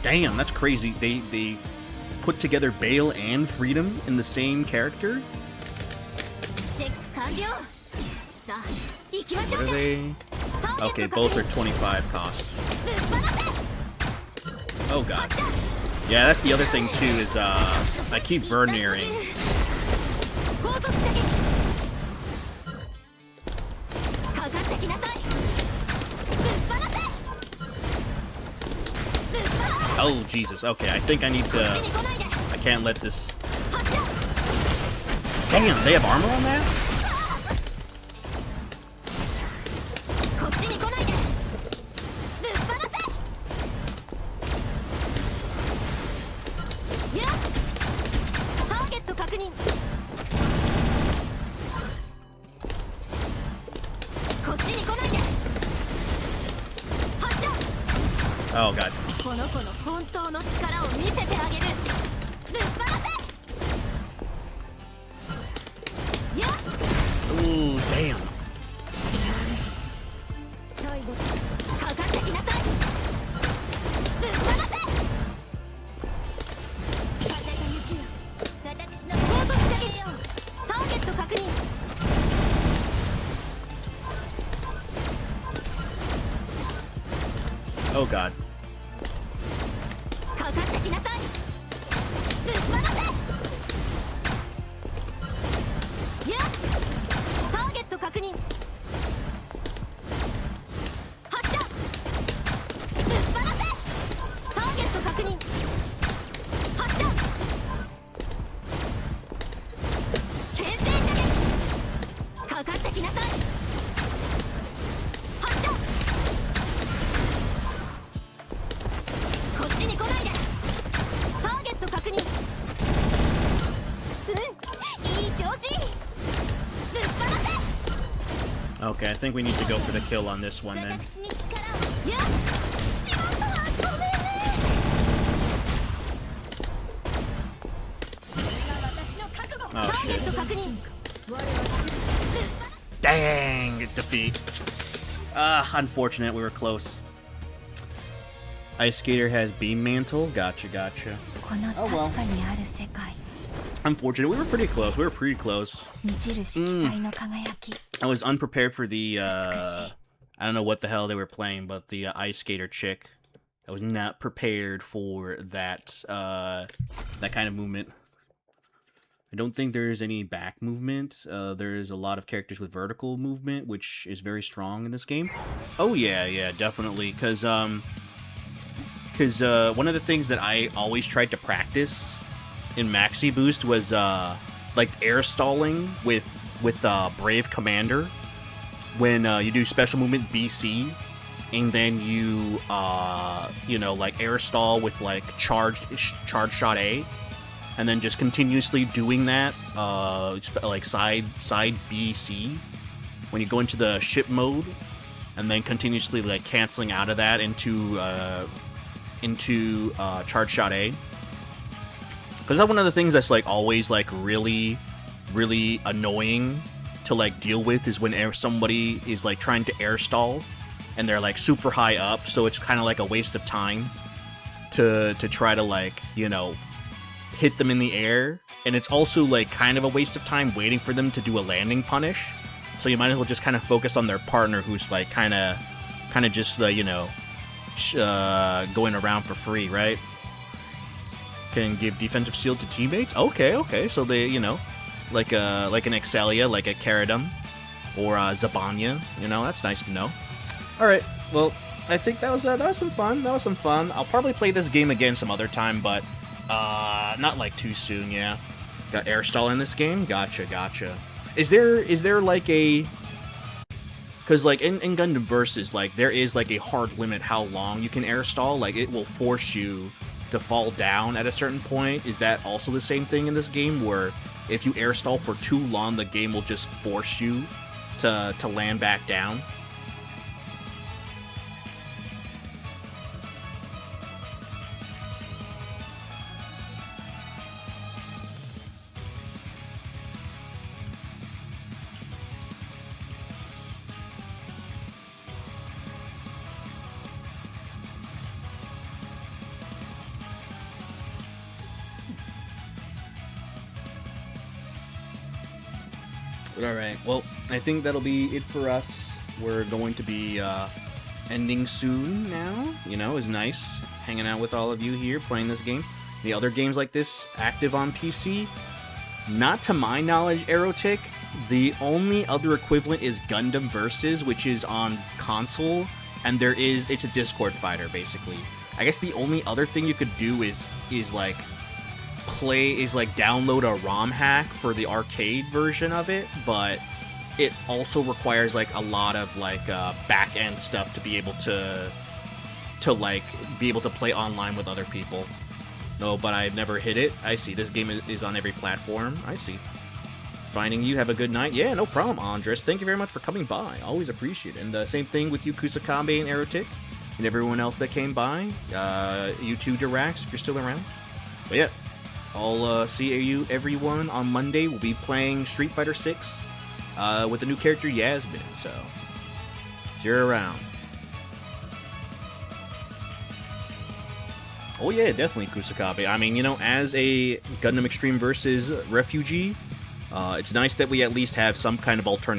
damn, that's crazy. They put together Bale and Freedom in the same character. What are they? Okay, both are 25 cost. Oh god. Yeah, that's the other thing too, is I keep verniering. Oh Jesus, okay, I think I need to... I can't let this... Damn, they have armor on that? Oh god. Ooh, damn. Oh god. Okay, I think we need to go for the kill on this one then. Oh shit. Dang, defeat. Unfortunate, we were close. Ice Skater has Beam Mantle. Gotcha. この Oh, well. 確かにある世界 Unfortunate. We were pretty close. Hmm. 満ちる色彩の輝き I was unprepared for the, 美しい I don't know what the hell they were playing, but the Ice Skater chick. I was not prepared for that, that kind of movement. I don't think there's any back movement. There's a lot of characters with vertical movement, which is very strong in this game. Oh yeah, definitely. Because one of the things that I always tried to practice in Maxi Boost was like air stalling with Brave Commander when you do special movement BC, and then you like air stall with like charge shot A, and then just continuously doing that like side BC when you go into the ship mode, and then continuously like canceling out of that into charge shot A. Because that's one of the things that's like always like really annoying to like deal with, is when somebody is like trying to air stall and they're like super high up, so it's kind of like a waste of time to try to like, you know, hit them in the air, and it's also like kind of a waste of time waiting for them to do a landing punish. So you might as well just kind of focus on their partner, who's like kind of just you know, going around for free, right? Can give defensive shield to teammates. Okay. So they, you know, like an Excelia, like a Caradum, or Zabanya. You know, that's nice to know. All right. Well, I think that was some fun. That was some fun. I'll probably play this game again some other time, but not like too soon. Yeah. Got air stall in this game. Gotcha. Is there like a... Because, like, in Gundam Versus, like, there is, like, a hard limit how long you can air stall. Like, it will force you to fall down at a certain point. Is that also the same thing in this game, where if you air stall for too long, the game will just force you to land back down? Alright, well, I think that'll be it for us. We're going to be ending soon now. You know, it's nice hanging out with all of you here playing this game. The other games like this active on PC, not to my knowledge, Aerotic. The only other equivalent is Gundam Versus, which is on console, and it's a Discord fighter, basically. I guess the only other thing you could do is download a ROM hack for the arcade version of it, but it also requires like a lot of like back end stuff to be able to play online with other people. No, but I've never hit it. I see. This game is on every platform. I see. Finding you. Have a good night. Yeah, no problem, Andres. Thank you very much for coming by. Always appreciate it. And same thing with you, Kusakabe and Aerotic, and everyone else that came by. You too, Dirax, if you're still around. But yeah. I'll see you everyone on Monday. We'll be playing Street Fighter 6 with the new character Yasmin, so see you around. Oh yeah, definitely Kusakabe. I mean, you know, as a Gundam Extreme Versus Refugee, it's nice that we at least have some kind of alternative.